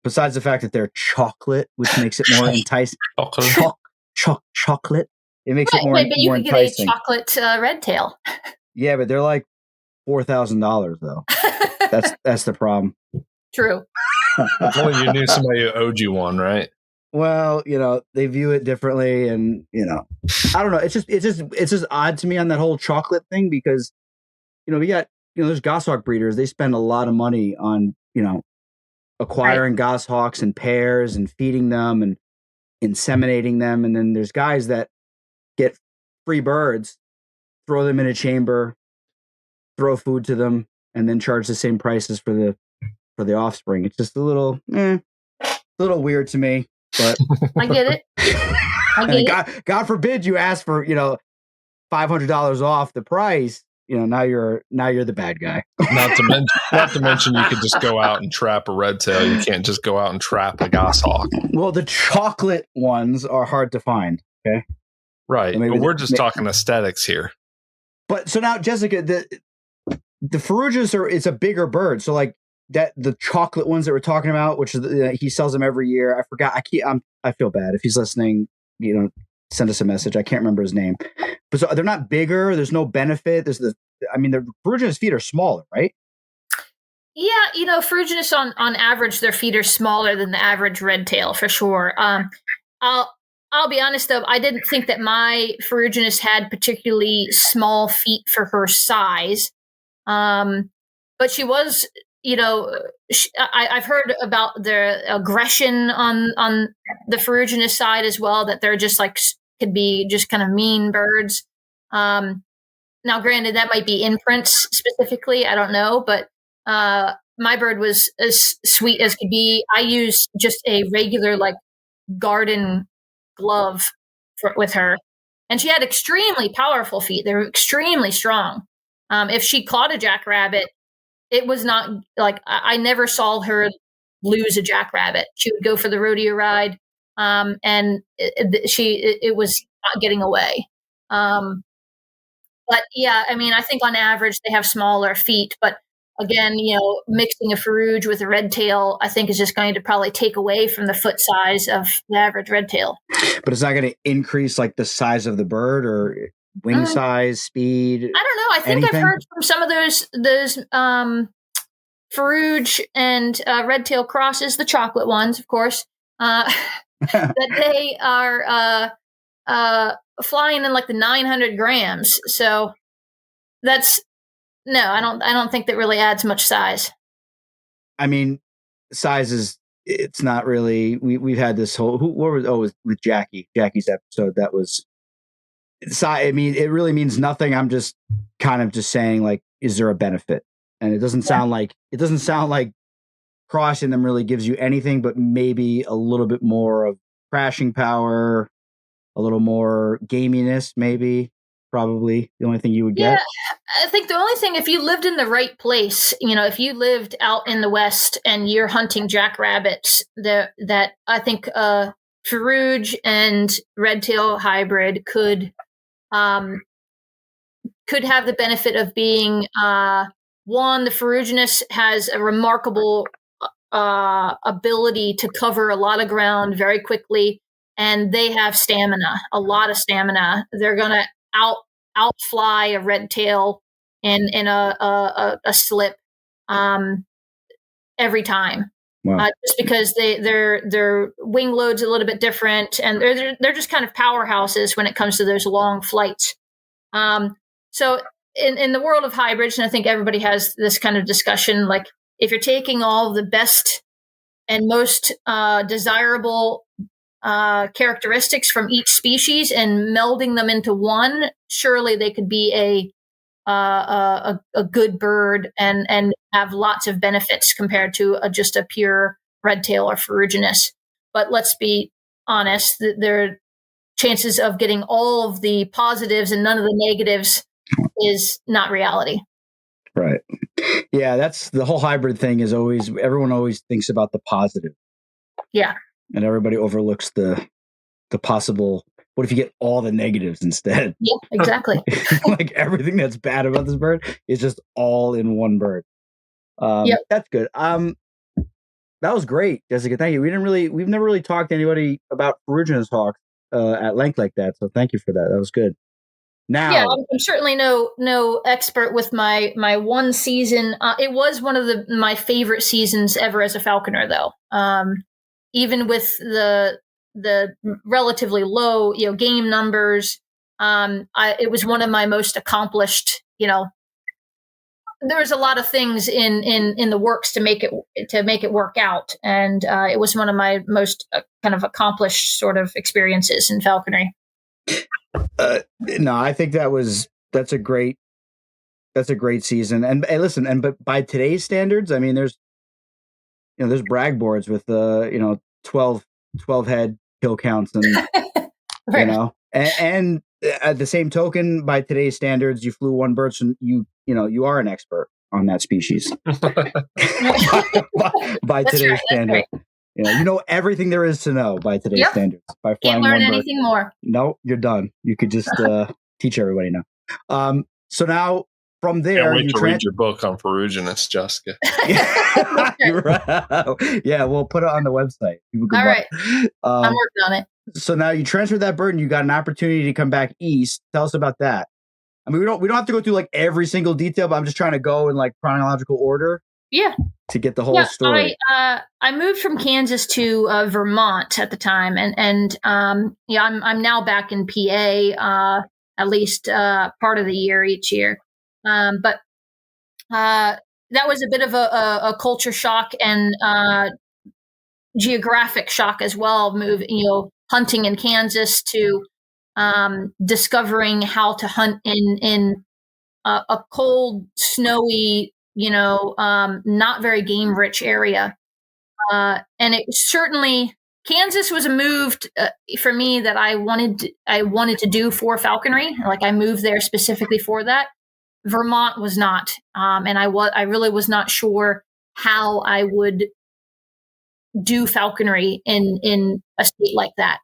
Besides the fact that they're chocolate, which makes it more enticing. Chocolate. It makes it more enticing. But you can get a chocolate red tail. Yeah, but they're like $4,000 though. That's the problem. True. If only you knew somebody who owed you one, right? Well, they view it differently, and I don't know. It's just odd to me on that whole chocolate thing, because we got there's Goshawk breeders. They spend a lot of money on acquiring goshawks and pairs and feeding them and inseminating them, and then there's guys that get free birds, throw them in a chamber, throw food to them, and then charge the same prices for the offspring. It's just a little weird to me. But I get it. God forbid you ask for $500 off the price. Now you're the bad guy. Not to mention, you could just go out and trap a red tail. You can't just go out and trap a goshawk. Well, the chocolate ones are hard to find. Okay, right. So but we're just talking aesthetics here. But so now, Jessica, the ferruginous it's a bigger bird. So that the chocolate ones that we're talking about, which is he sells them every year. I forgot. I feel bad if he's listening. Send us a message. I can't remember his name. But so they're not bigger. There's no benefit. The ferruginous feet are smaller, right? Yeah, ferruginous on average, their feet are smaller than the average red tail for sure. I'll be honest though, I didn't think that my ferruginous had particularly small feet for her size, but she was. I've heard about their aggression on the ferruginous side as well, that they're just could be just kind of mean birds. Now, granted, that might be imprints specifically. I don't know, but my bird was as sweet as could be. I used just a regular garden glove with her, and she had extremely powerful feet. They were extremely strong. If she clawed a jackrabbit, it was not like I never saw her lose a jackrabbit. She would go for the rodeo ride, and it was not getting away. But yeah, I mean, I think on average they have smaller feet, but again, mixing a Ferruge with a red tail, I think is just going to probably take away from the foot size of the average red tail. But it's not going to increase like the size of the bird or wing size, speed. I don't know. I think anything? I've heard from some of those Ferruge and red tail crosses, the chocolate ones, of course, that they are flying in like the 900 grams. So I don't think that really adds much size. I mean, size it's not really, we've had this whole, with Jackie's episode. That was, I mean, it really means nothing. I'm just kind of just saying, like, is there a benefit? And it doesn't sound like crossing them really gives you anything, but maybe a little bit more of crashing power, a little more gaminess, maybe, probably the only thing you would get. Yeah, I think the only thing, if you lived in the right place, if you lived out in the West and you're hunting jackrabbits, that I think Ferruge and red tail hybrid could have the benefit of being one, the ferruginous has a remarkable ability to cover a lot of ground very quickly, and they have stamina, a lot of stamina. They're going to outfly a red tail in a slip every time. Wow. Just because their wing load's a little bit different, and they're just kind of powerhouses when it comes to those long flights. So in the world of hybrids, and I think everybody has this kind of discussion, like if you're taking all the best and most desirable characteristics from each species and melding them into one, surely they could be a good bird and have lots of benefits compared to just a pure red tail or ferruginous. But let's be honest, their chances of getting all of the positives and none of the negatives is not reality. Right. Yeah, that's the whole hybrid thing. Is always, everyone always thinks about the positive. Yeah. And everybody overlooks the possible, what if you get all the negatives instead? Yeah, exactly. Like everything that's bad about this bird is just all in one bird. Yep. That's good. That was great, Jessica. Thank you. We've never really talked to anybody about Ferruginous Hawk at length like that. So thank you for that. That was good. Now, yeah, I'm certainly no expert with my one season. It was one of my favorite seasons ever as a falconer, though. Even with the relatively low, game numbers, it was one of my most accomplished. There was a lot of things in the works to make it work out, and it was one of my most kind of accomplished sort of experiences in falconry. No, I think that's a great season. And listen, but by today's standards, I mean, there's brag boards with 12 head kill counts, and right. And at the same token, by today's standards, you flew one bird, so you are an expert on that species. by today's standards. Right. You know everything there is to know by today's standards. By can't learn anything more. No, you're done. You could just teach everybody now. So now from there, you read your book on Ferruginous, Jessica. Yeah, we'll put it on the website. All right, I'm working on it. So now you transferred that bird, and you got an opportunity to come back east. Tell us about that. I mean, we don't have to go through like every single detail, but I'm just trying to go in like chronological order. Yeah. To get the whole story. I moved from Kansas to Vermont at the time, and I'm now back in PA at least part of the year each year. But that was a bit of a culture shock and geographic shock as well. Hunting in Kansas to discovering how to hunt in a cold, snowy, not very game rich area. And it certainly, Kansas was a move for me that I wanted to do for falconry. Like I moved there specifically for that. Vermont was not, and I really was not sure how I would do falconry in a state like that.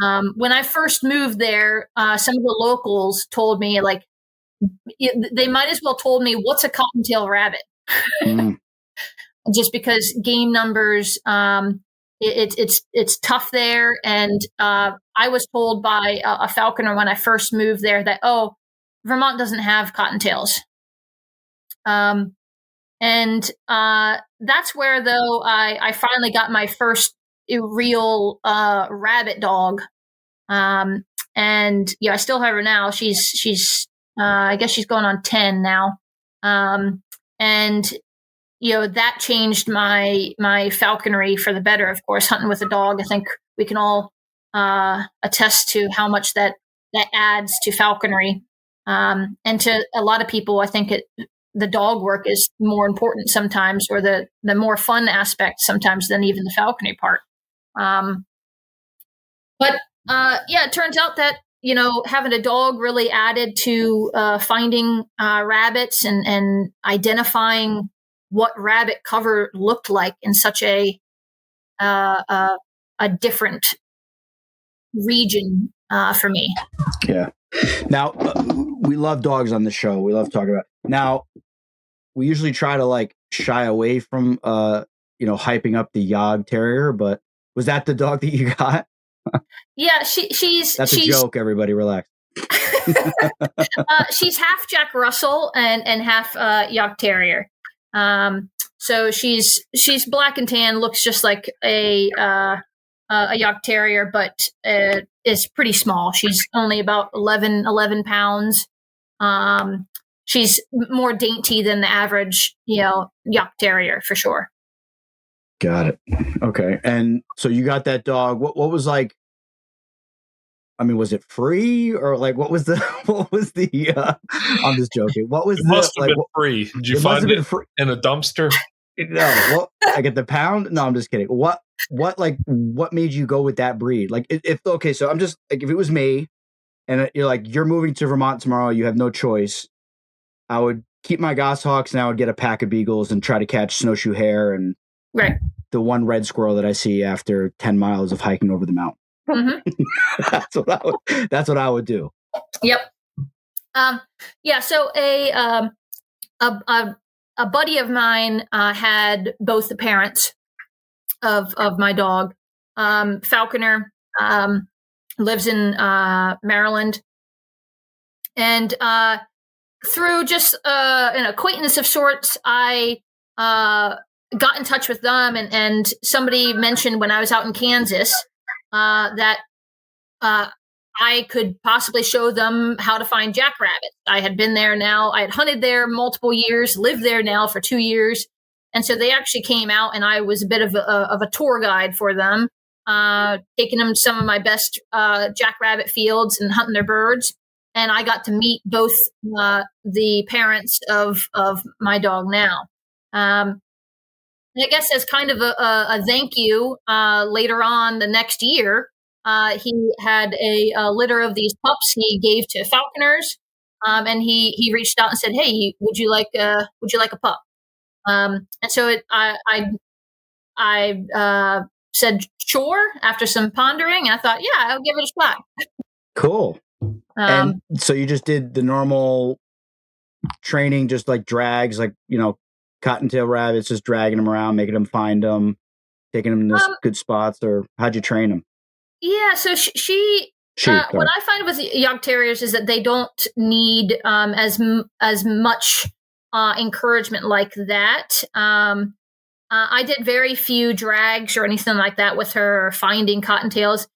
When I first moved there, some of the locals told me, like, they might as well told me, what's a cottontail rabbit? Mm. Just because game numbers, it's tough there. And I was told by a falconer when I first moved there that, Vermont doesn't have cottontails. And that's where, though, I finally got my first real rabbit dog. And I still have her now. She's I guess she's going on 10 now. And that changed my falconry for the better. Of course, hunting with a dog, I think we can all attest to how much that adds to falconry. And to a lot of people, I think the dog work is more important sometimes, or the more fun aspect sometimes, than even the falconry part. But it turns out that, having a dog really added to finding rabbits and identifying what rabbit cover looked like in such a different region for me. Yeah. Now, we love dogs on the show. We love talking about. Now, we usually try to shy away from hyping up the Jagd Terrier, but was that the dog that you got? Yeah, she's a joke. Everybody relax. She's half Jack Russell and half Jagd Terrier. So she's black and tan, looks just like a Jagd Terrier, but is pretty small. She's only about 11 pounds. She's more dainty than the average, Jagd Terrier for sure. Got it. Okay. And so you got that dog. What was was it free, or what was the I'm just joking. What was must have been free. Did you find it in a dumpster? No. I get the pound. No, I'm just kidding. What made you go with that breed? So I'm just if it was me and you're moving to Vermont tomorrow, you have no choice. I would keep my Goshawks and I would get a pack of beagles and try to catch snowshoe hare and the one red squirrel that I see after 10 miles of hiking over the mountain. Mm-hmm. That's what I would do. Yep. So a buddy of mine had both the parents of my dog. Falconer lives in Maryland, and through just an acquaintance of sorts, I got in touch with them, and somebody mentioned when I was out in Kansas that I could possibly show them how to find jackrabbits. I had been there now. I had hunted there multiple years, lived there now for 2 years. And so they actually came out, and I was a bit of a tour guide for them, taking them to some of my best jackrabbit fields and hunting their birds. And I got to meet both the parents of my dog now. I guess as kind of a thank you, later on the next year, he had a litter of these pups he gave to falconers, and he reached out and said, "Hey, would you like a pup?" And so I said sure after some pondering. I thought, yeah, I'll give it a shot. Cool. And so you just did the normal training, just drags, cottontail rabbits, just dragging them around, making them find them, taking them to good spots, or how'd you train them? Yeah, so she what I find with Jagd Terriers is that they don't need as much encouragement like that. I did very few drags or anything like that with her, or finding cottontails.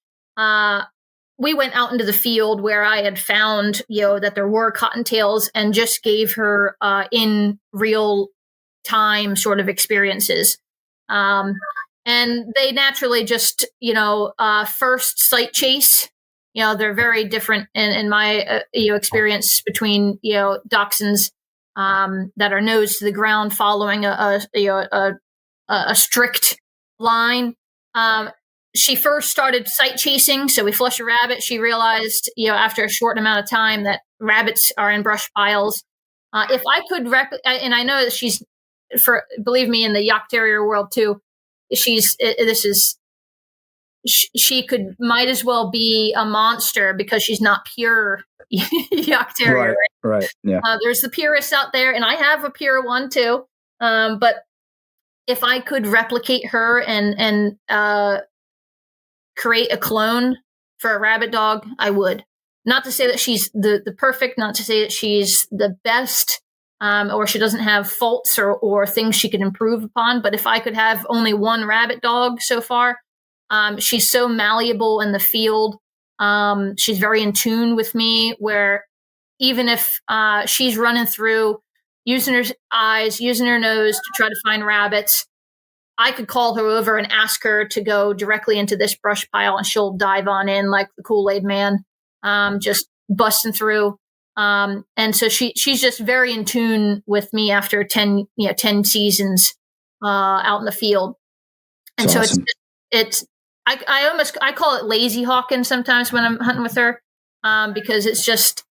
We went out into the field where I had found, that there were cottontails, and just gave her in real time sort of experiences. And they naturally just, first sight chase. They're very different in my experience between dachshunds that are nose to the ground, following a strict line. She first started sight chasing, so we flushed a rabbit. She realized, after a short amount of time, that rabbits are in brush piles. If I could and I know that she's, believe me, in the Jagd Terrier world too, she might as well be a monster because she's not pure Jagd Terrier. Right. Yeah. There's the purists out there, and I have a pure one too. But if I could replicate her and create a clone for a rabbit dog, I would. Not to say that she's the perfect, not to say that she's the best, or she doesn't have faults or things she could improve upon. But if I could have only one rabbit dog so far, she's so malleable in the field. She's very in tune with me, where even if she's running through, using her eyes, using her nose to try to find rabbits, I could call her over and ask her to go directly into this brush pile, and she'll dive on in like the Kool-Aid man, just busting through. And so she's just very in tune with me after 10 seasons out in the field. And That's so awesome. I call it lazy hawking sometimes when I'm hunting with her, because it's just,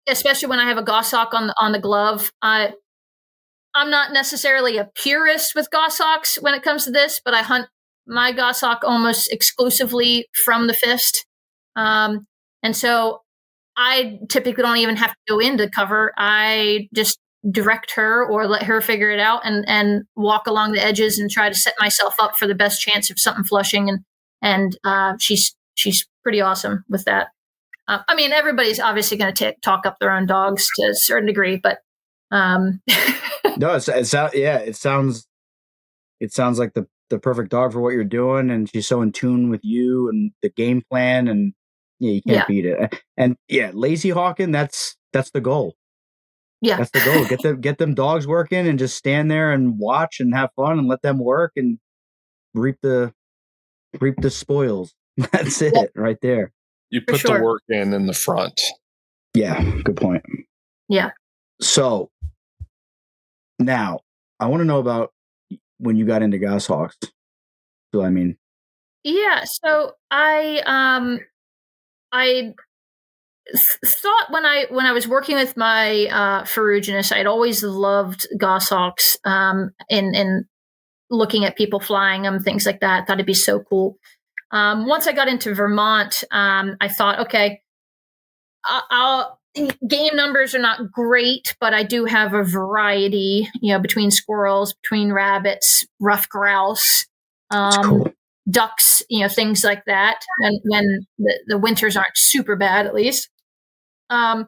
especially when I have a Goshawk on the glove. I'm not necessarily a purist with Goshawks when it comes to this, but I hunt my Goshawk almost exclusively from the fist. And so I typically don't even have to go into cover. I just direct her or let her figure it out and walk along the edges and try to set myself up for the best chance of something flushing. And she's pretty awesome with that. I mean, everybody's obviously going to talk up their own dogs to a certain degree, but no, it sounds like the perfect dog for what you're doing, and she's so in tune with you and the game plan, and you can't beat it. And lazy hawking, that's the goal. Yeah, that's the goal. Get them dogs working, and just stand there and watch and have fun and let them work and reap the spoils. That's it right there. You put the work in the front. Yeah, good point. Yeah. So now I want to know about when you got into goshawks. So I mean, so I thought when I was working with my Ferruginous, I'd always loved goshawks, and looking at people flying them, things like that. Thought it'd be so cool. Once I got into Vermont, I thought, okay, game numbers are not great, but I do have a variety, between squirrels, between rabbits, rough grouse, cool. ducks, things like that. When the winters aren't super bad, at least. And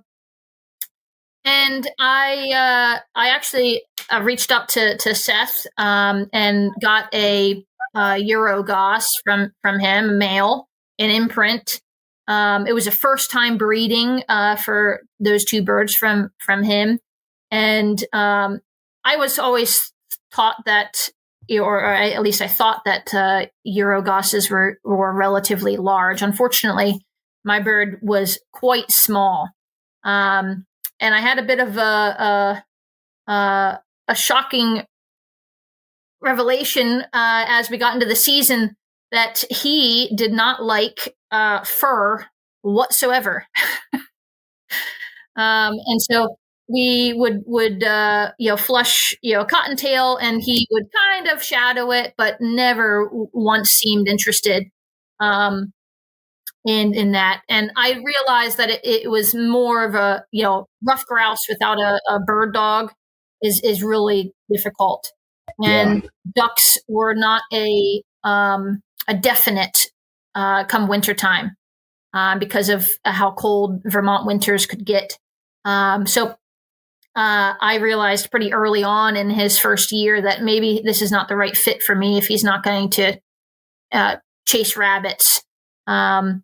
I actually reached out to Seth and got a Euro goss from him, a male, an imprint. It was a first time breeding for those two birds from him, and I was always taught that, at least I thought that Euro gosses were relatively large. Unfortunately, my bird was quite small, and I had a bit of a shocking revelation as we got into the season that he did not like fur whatsoever. And so we would flush a cottontail, and he would kind of shadow it, but never once seemed interested in that. And I realized that it was more of a rough grouse without a bird dog is really difficult. And ducks were not a definite come wintertime because of how cold Vermont winters could get. So I realized pretty early on in his first year that maybe this is not the right fit for me if he's not going to chase rabbits. And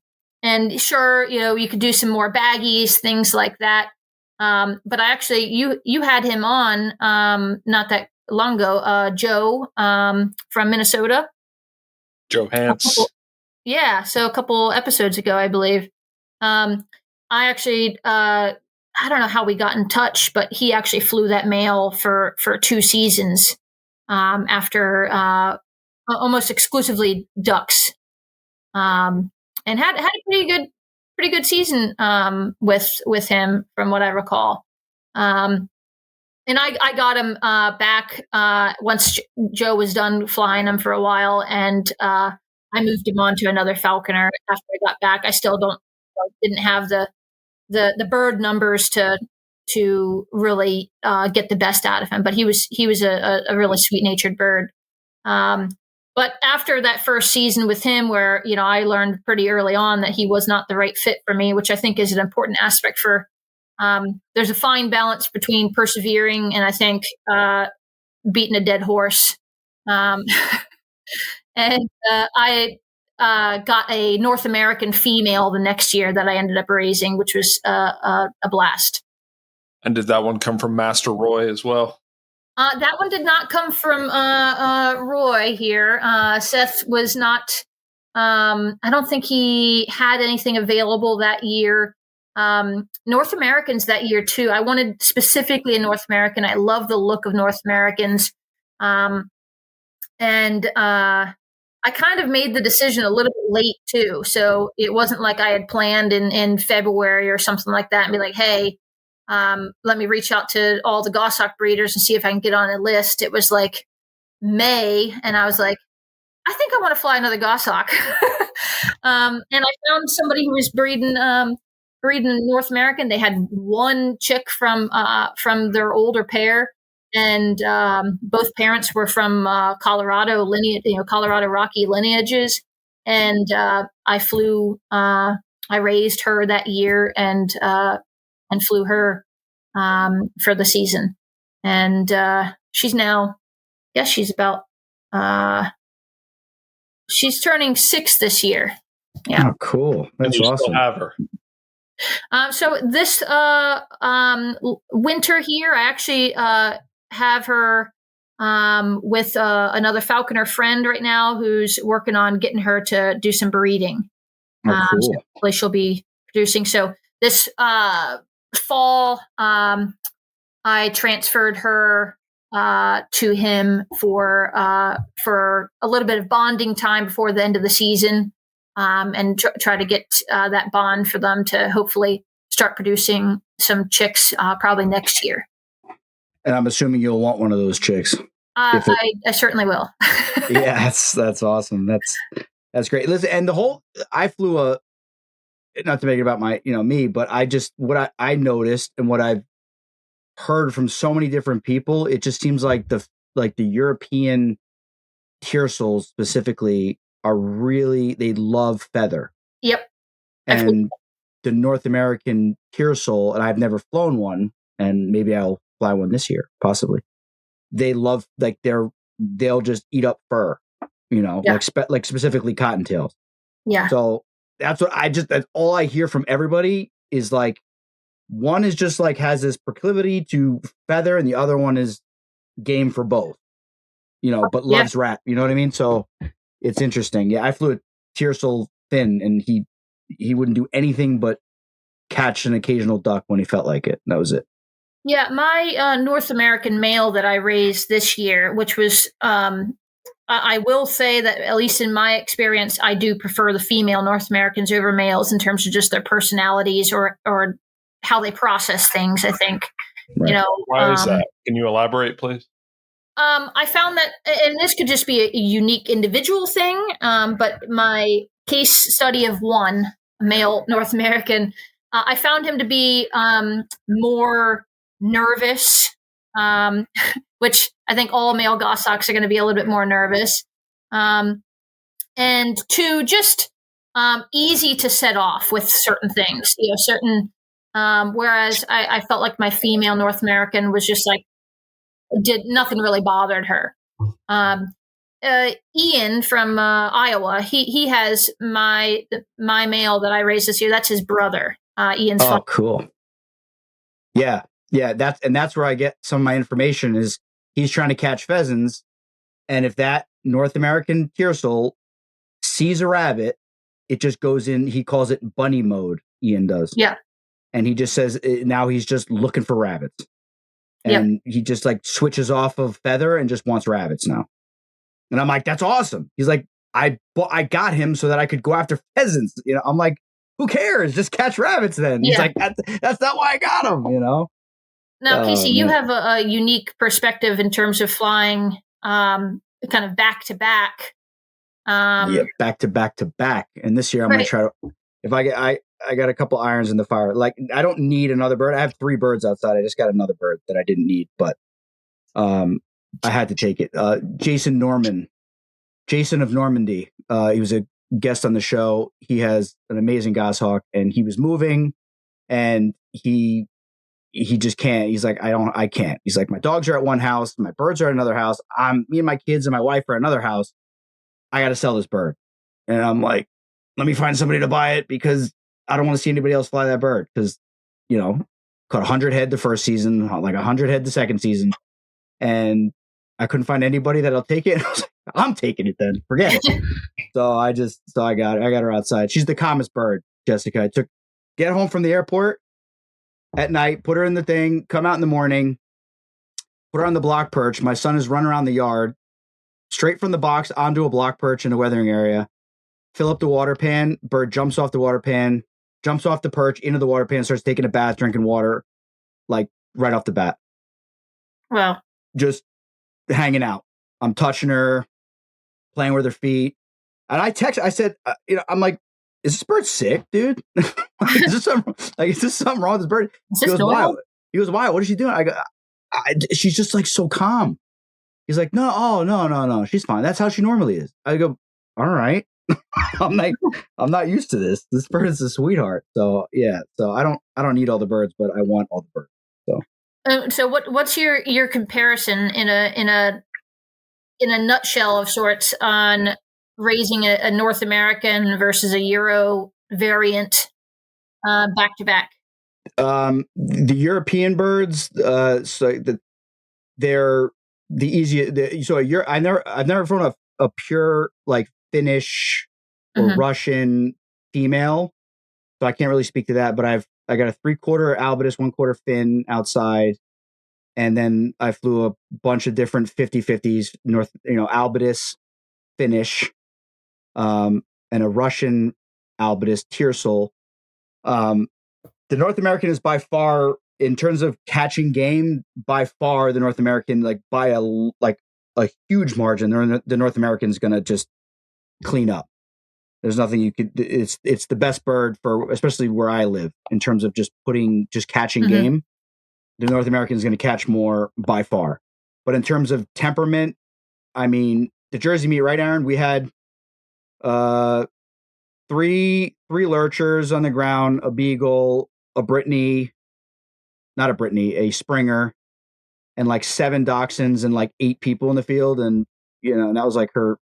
sure, you could do some more baggies, things like that. But I actually, you had him on not that long ago, Joe from Minnesota. Joe Hance. So a couple episodes ago, I believe. I actually, I don't know how we got in touch, but he actually flew that male for 2 seasons after almost exclusively ducks, and had a pretty good season with him, from what I recall. And I got him back once Joe was done flying him for a while, and I moved him on to another falconer after I got back. I still didn't have the bird numbers to really get the best out of him, but he was a really sweet natured bird. But after that first season with him, where I learned pretty early on that he was not the right fit for me, which I think is an important aspect for. There's a fine balance between persevering and I think beating a dead horse. And I got a North American female the next year that I ended up raising, which was a blast. And did that one come from Master Roy as well? That one did not come from Roy here. Seth was not, I don't think he had anything available that year. North Americans that year too. I wanted specifically a North American. I love the look of North Americans. And I kind of made the decision a little bit late too. So it wasn't like I had planned in February or something like that and be like, hey, let me reach out to all the Goshawk breeders and see if I can get on a list. It was like May, and I was like, I think I want to fly another Goshawk. And I found somebody who was breeding North American. They had one chick from their older pair, and both parents were from Colorado lineage, Colorado Rocky lineages. And I raised her that year and flew her for the season. And she's now, she's about, she's turning 6 this year. Yeah. Oh, cool. That's awesome. Still have her. So this winter here, I actually have her with another falconer friend right now who's working on getting her to do some breeding. Oh, cool. So hopefully she'll be producing. So this fall, I transferred her to him for a little bit of bonding time before the end of the season. And try to get that bond for them to hopefully start producing some chicks probably next year. And I'm assuming you'll want one of those chicks. I certainly will. Yeah, that's awesome. That's great. Listen, and I flew not to make it about me, but what I noticed and what I've heard from so many different people, it just seems like the European Tiersols specifically are really, they love feather. Yep. And the North American Tiersol, and I've never flown one, and maybe I'll fly one this year, possibly. They love, they'll just eat up fur, like specifically cottontails. Yeah. So that's all I hear from everybody is like, one is just like has this proclivity to feather, and the other one is game for both, but loves rat. You know what I mean? So it's interesting. Yeah, I flew a Tiersol thin, and he wouldn't do anything but catch an occasional duck when he felt like it. That was it. Yeah, my North American male that I raised this year, which was, I will say that at least in my experience, I do prefer the female North Americans over males in terms of just their personalities or how they process things, I think. Right. Why is that? Can you elaborate, please? I found that, and this could just be a unique individual thing, but my case study of one male North American, I found him to be more nervous, which I think all male Goshawks are going to be a little bit more nervous, and two, just easy to set off with certain things, whereas I felt like my female North American was just like, nothing really bothered her. Ian from Iowa, he has my male that I raised this year. That's his brother. Ian's. Oh, cool. Yeah. That's where I get some of my information is he's trying to catch pheasants, and if that North American Tiersol sees a rabbit, it just goes in. He calls it bunny mode. Ian does. Yeah. And he just says now he's just looking for rabbits. And he just like switches off of feather and just wants rabbits now. And I'm like, that's awesome. He's like, I got him so that I could go after pheasants. I'm like, who cares? Just catch rabbits then. He's like, that's not why I got him, Now, Casey, you have a unique perspective in terms of flying kind of back to back. Yeah, back to back to back. And this year I'm going to try to, if I got a couple irons in the fire. Like, I don't need another bird. I have 3 birds outside. I just got another bird that I didn't need, but I had to take it. Jason of Normandy. He was a guest on the show. He has an amazing Goshawk, and he was moving, and he just can't. He's like, I can't. He's like, my dogs are at one house, my birds are at another house. Me and my kids and my wife are at another house. I got to sell this bird. And I'm like, let me find somebody to buy it, because I don't want to see anybody else fly that bird. Because, caught 100 head the first season, like 100 head the second season. And I couldn't find anybody that'll take it. I was like, I'm taking it then. Forget it. So I got her outside. She's the calmest bird, Jessica. Get home from the airport at night, put her in the thing, come out in the morning, put her on the block perch. My son is running around the yard, straight from the box onto a block perch in the weathering area. Fill up the water pan. Bird jumps off the water pan, jumps off the perch into the water pan, starts taking a bath, drinking water, like right off the bat. Wow. Just hanging out. I'm touching her, playing with her feet. And I said, I'm like, is this bird sick, dude? is this something wrong with this bird? He goes, why? He goes, why? What is she doing? I go, she's just like so calm. He's like, no, she's fine. That's how she normally is. I go, all right. I'm like, I'm not used to this. This bird is a sweetheart. So yeah. So I don't need all the birds, but I want all the birds. So what's your comparison in a nutshell of sorts on raising a North American versus a Euro variant back to back? The European birds, they're the easiest. I've never flown a pure like Finnish or Russian female, so I can't really speak to that. But I got a 3/4 Albitus, 1/4 Finn outside. And then I flew a bunch of different 50/50s, Albitus, Finnish, and a Russian Albitus, Tiercel. The North American is by far, in terms of catching game, by far the North American, like by a huge margin. The North American is going to just clean up. There's nothing you could. It's the best bird for, especially where I live, in terms of just catching game. The North American is going to catch more by far. But in terms of temperament, I mean, the Jersey meet, right, Aaron? We had 3 lurchers on the ground, a beagle, a Springer, and like 7 dachshunds and like 8 people in the field. And, and that was like her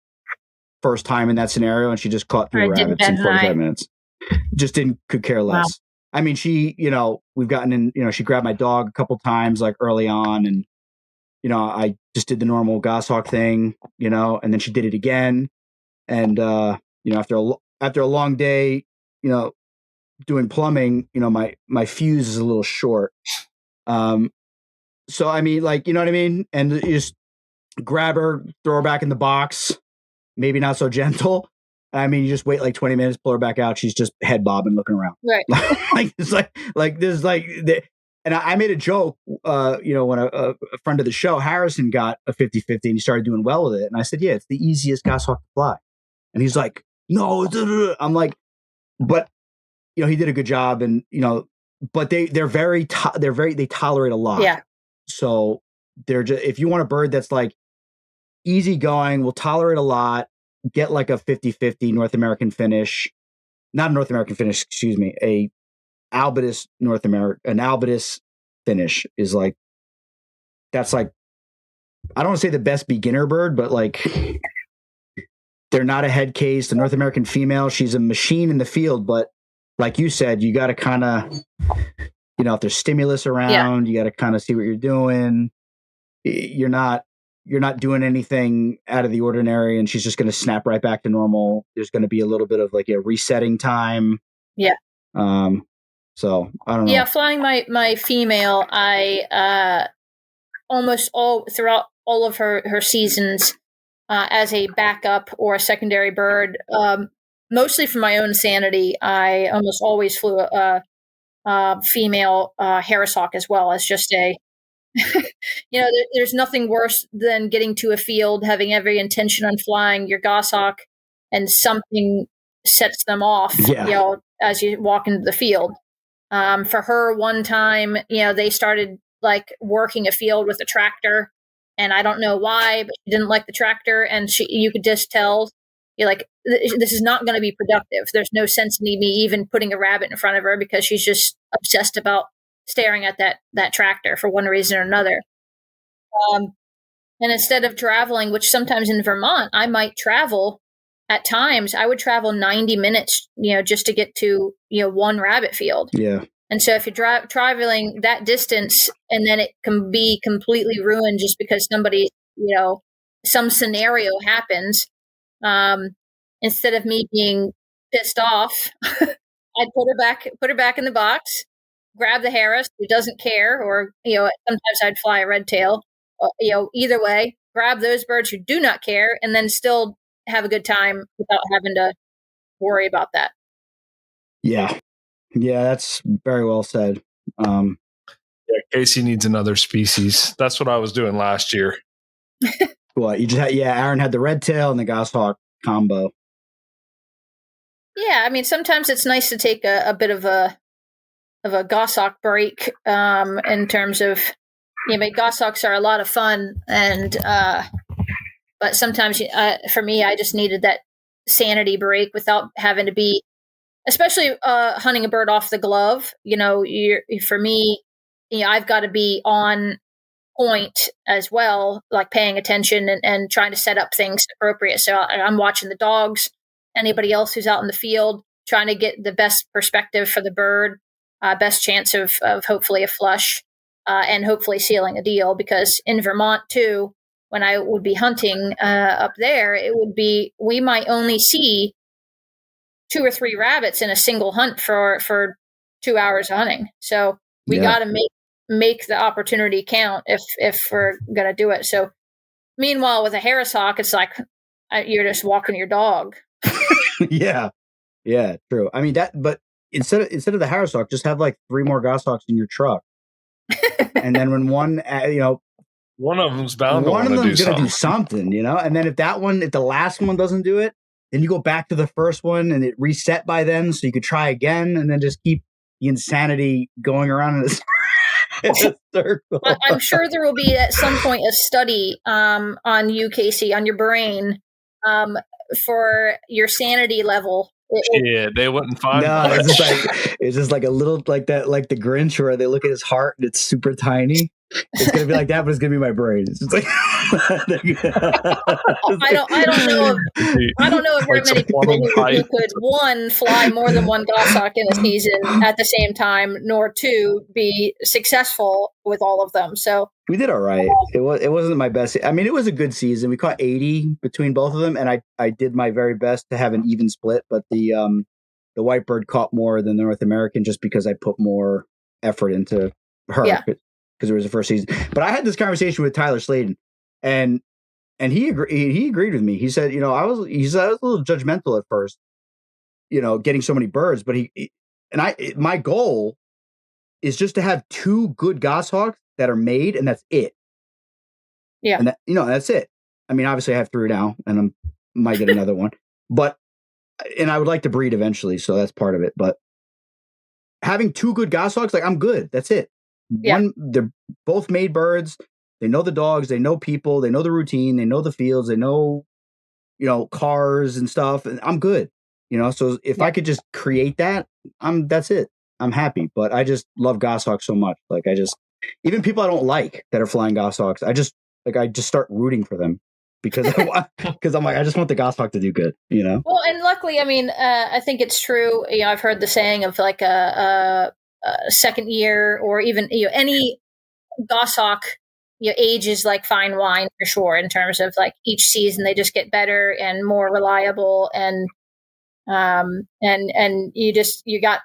first time in that scenario. And she just caught 3 rabbits in 45 minutes. Just could care less. Wow. I mean, she, we've gotten in, she grabbed my dog a couple times, like early on. And, I just did the normal Goshawk thing, and then she did it again. And, after a long day, doing plumbing, my fuse is a little short. So, I mean, like, you know what I mean? And you just grab her, throw her back in the box, maybe not so gentle. I mean, you just wait like 20 minutes, pull her back out. She's just head bobbing, looking around. Right. And I made a joke, when a friend of the show, Harrison, got a 50/50 and he started doing well with it. And I said, yeah, it's the easiest Goshawk to fly. And he's like, no, I'm like, but, he did a good job. And, but they tolerate a lot. Yeah. So they're just, if you want a bird that's like easygoing, will tolerate a lot, get like a 50/50 North American Finnish, not a North American Finnish, excuse me, a Albitus an Albitus Finnish is like, that's like, I don't want to say the best beginner bird, but like, they're not a head case. The North American female, she's a machine in the field, but like you said, you got to kind of, if there's stimulus around, you got to kind of see what you're doing. You're not doing anything out of the ordinary, and she's just going to snap right back to normal. There's going to be a little bit of like a resetting time. Yeah. So I don't know. Yeah, flying my female, I almost throughout all of her seasons as a backup or a secondary bird, mostly for my own sanity, I almost always flew a female hares hawk as well as just a there's nothing worse than getting to a field, having every intention on flying your goshawk, and something sets them off, as you walk into the field. For her, one time, they started like working a field with a tractor, and I don't know why, but she didn't like the tractor, and you could just tell, you're like, this is not going to be productive. There's no sense in me even putting a rabbit in front of her, because she's just obsessed about staring at that tractor for one reason or another. And instead of traveling, which sometimes in Vermont, I might travel at times, I would travel 90 minutes, just to get to, one rabbit field. Yeah. And so if you're traveling that distance, and then it can be completely ruined just because somebody, some scenario happens, instead of me being pissed off, I'd put her back in the box, grab the hares who doesn't care, or, sometimes I'd fly a red tail, either way, grab those birds who do not care, and then still have a good time without having to worry about that. Yeah. Yeah, that's very well said. Casey needs another species. That's what I was doing last year. What you just had? Yeah, Aaron had the red tail and the goshawk combo. Yeah, I mean, sometimes it's nice to take a bit of a goshawk break, in terms of, goshawks are a lot of fun, and but sometimes for me, I just needed that sanity break without having to be, especially hunting a bird off the glove. For me, I've got to be on point as well, like paying attention and trying to set up things appropriate. So I'm watching the dogs, anybody else who's out in the field, trying to get the best perspective for the bird, best chance of hopefully a flush, and hopefully sealing a deal. Because in Vermont too, when I would be hunting up there, it would be, we might only see 2 or 3 rabbits in a single hunt for 2 hours of hunting. So we got to make the opportunity count if we're going to do it. So meanwhile, with a Harris hawk, it's like you're just walking your dog. Yeah, true. I mean but instead of the Harris hawk, just have like 3 more goshawks in your truck, and then when one, one of them's bound to one of them's going to do something, and then if the last one doesn't do it, then you go back to the first one, and it reset by then, so you could try again, and then just keep the insanity going around in a circle. I'm sure there will be at some point a study on you, Casey, on your brain, for your sanity level. Yeah, they wouldn't find. No, it's just like a little, like that, like the Grinch, where they look at his heart and it's super tiny. It's gonna be like that, but it's gonna be my brain. It's just like I don't know of very many people who could, 1, fly more than 1 goshawk in a season at the same time, nor 2, be successful with all of them. So we did all right. It wasn't my best. I mean, it was a good season. We caught 80 between both of them, and I did my very best to have an even split. But the white bird caught more than the North American, just because I put more effort into her. Yeah. Because it was the first season. But I had this conversation with Tyler Sladen, and he agreed with me. He said, I was a little judgmental at first, getting so many birds, but my goal is just to have 2 good goshawks that are made, and that's it. Yeah. And that's it. I mean, obviously I have 3 now, and I might get another one, and I would like to breed eventually. So that's part of it. But having 2 good goshawks, like, I'm good. That's it. Yeah. They're both made birds. They know the dogs. They know people. They know the routine. They know the fields. They know, cars and stuff. And I'm good. So if I could just create that, that's it. I'm happy. But I just love goshawks so much. Like, even people I don't like that are flying goshawks, I just start rooting for them, because I'm like, I just want the goshawk to do good. Well, and luckily, I mean, I think it's true. I've heard the saying of like a second year, or even any goshawk age is like fine wine for sure, in terms of like each season they just get better and more reliable, and you got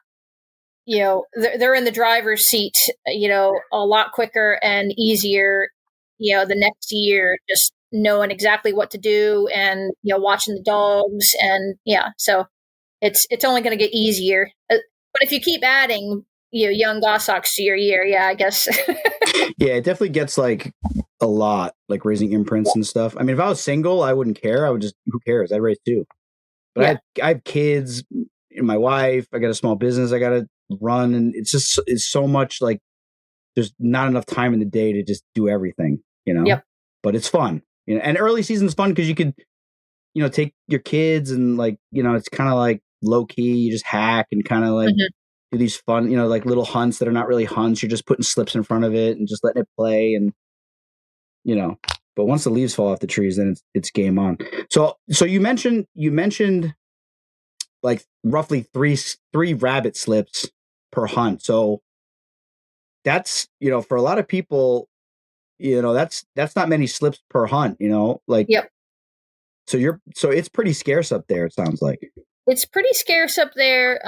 they're in the driver's seat a lot quicker and easier the next year, just knowing exactly what to do, and watching the dogs, and so it's only going to get easier. But if you keep adding young goshawks to your year, I guess. Yeah, it definitely gets like a lot, like raising imprints and stuff. I mean, if I was single, I wouldn't care. I would just, who cares? I'd raise two. But I have kids, my wife, I got a small business I got to run. And it's so much like, there's not enough time in the day to just do everything, you know? Yep. But it's fun, you know, and early season's fun because you could, you know, take your kids and like, you know, it's kind of like low key, you just hack and kind of like do these fun, you know, like little hunts that are not really hunts. You're just putting slips in front of it and just letting it play and, you know, but once the leaves fall off the trees, then it's game on. So you mentioned like roughly three rabbit slips per hunt. So that's, you know, for a lot of people, you know, that's not many slips per hunt, you know, like, so it's pretty scarce up there. It sounds like it's pretty scarce up there.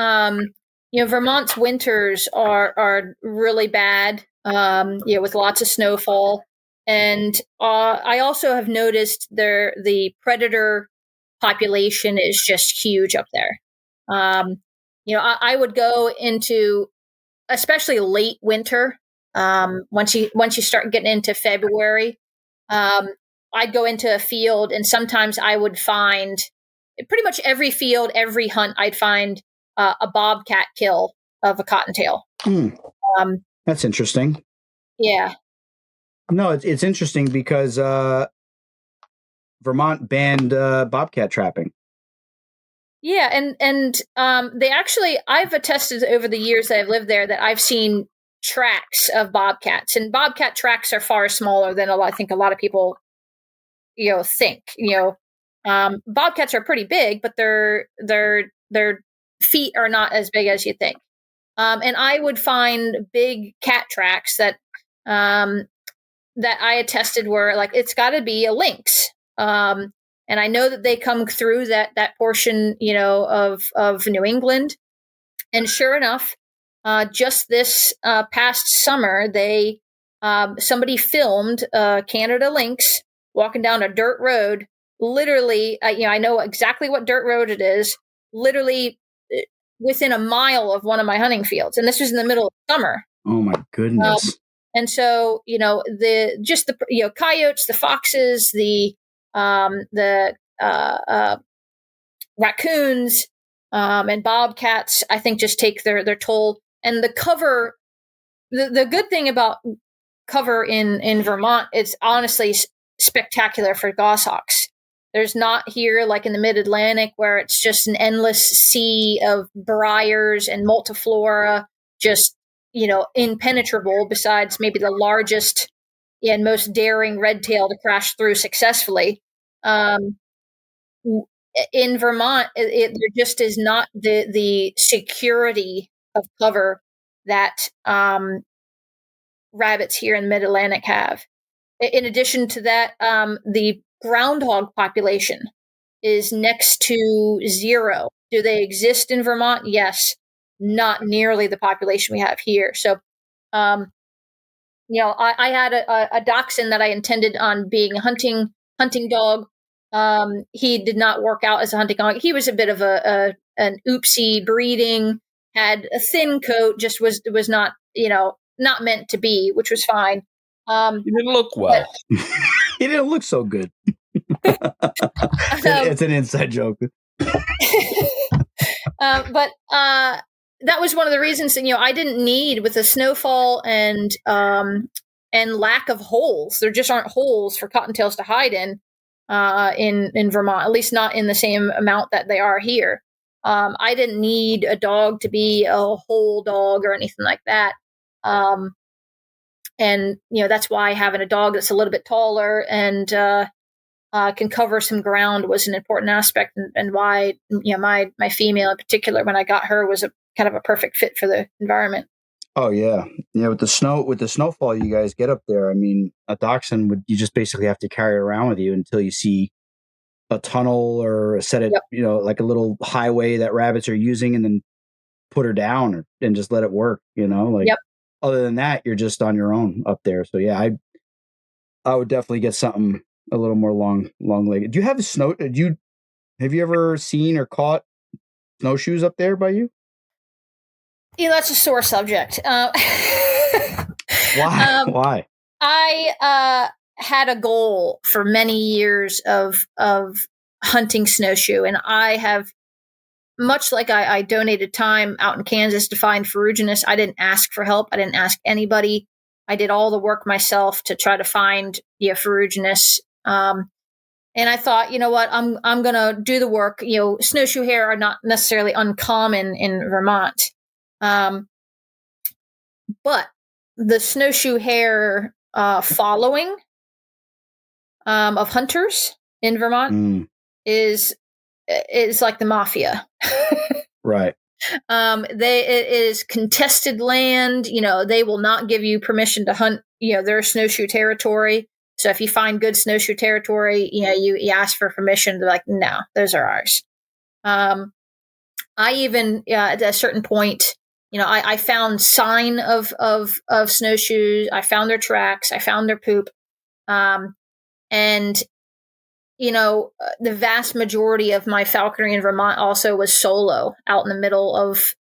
You know, Vermont's winters are really bad. You know, with lots of snowfall. And I also have noticed the predator population is just huge up there. You know, I would go into, especially late winter, once you start getting into February, I'd go into a field and sometimes I would find pretty much every field, every hunt, I'd find a bobcat kill of a cottontail. That's interesting. Yeah. No, it's interesting because Vermont banned bobcat trapping. Yeah, and they actually, I've attested over the years that I've lived there that I've seen tracks of bobcats, and bobcat tracks are far smaller than I think a lot of people, you know, think. You know, bobcats are pretty big, but their feet are not as big as you think. And I would find big cat tracks that I attested were like, it's got to be a lynx. And I know that they come through that portion, you know, of New England. And sure enough, just this past summer, they somebody filmed Canada lynx walking down a dirt road. Literally, you know, I know exactly what dirt road it is. Literally within a mile of one of my hunting fields, and this was in the middle of summer. Oh my goodness! And so, you know, the coyotes, the foxes, the raccoons and bobcats, I think, just take their toll. And the cover, the good thing about cover in Vermont, it's honestly spectacular for goshawks. There's not here like in the mid-Atlantic where it's just an endless sea of briars and multiflora, just, you know, impenetrable, besides maybe the largest and most daring red tail to crash through successfully. In Vermont, there just is not the security of cover that rabbits here in the Mid-Atlantic have. In addition to that, the groundhog population is next to zero. Do they exist in Vermont? Yes. Not nearly the population we have here. So, you know, I had a dachshund that I intended on being a hunting dog. He did not work out as a hunting dog. He was a bit of an oopsie breeding, had a thin coat, just was not, you know, not meant to be, which was fine. He didn't look well. He didn't look so good. It's an inside joke. But that was one of the reasons that, you know, I didn't need, with the snowfall and lack of holes. There just aren't holes for cottontails to hide in Vermont, at least not in the same amount that they are here. I didn't need a dog to be a whole dog or anything like that. And, you know, that's why having a dog that's a little bit taller and can cover some ground was an important aspect, and why, you know, my female in particular, when I got her, was a kind of a perfect fit for the environment. Oh yeah. Yeah. With the snowfall you guys get up there, I mean, a dachshund you just basically have to carry it around with you until you see a tunnel or a set of, you know, like a little highway that rabbits are using, and then put her down and just let it work, you know, like, other than that, you're just on your own up there. So yeah, I would definitely get something a little more long legged. Do you have have you ever seen or caught snowshoes up there by you? Yeah, that's a sore subject. Why? Why? I had a goal for many years of hunting snowshoe, and I have, much like I donated time out in Kansas to find ferruginous. I didn't ask for help. I didn't ask anybody. I did all the work myself to try to find ferruginous. And I thought, you know what, I'm going to do the work. Snowshoe hare are not necessarily uncommon in Vermont. But the snowshoe hare following of hunters in Vermont is like the mafia. Right. It is contested land. They will not give you permission to hunt, their snowshoe territory. So if you find good snowshoe territory, you ask for permission. They're like, no, those are ours. I even, at a certain point, I found sign of snowshoes. I found their tracks. I found their poop. And the vast majority of my falconry in Vermont also was solo, out in the middle of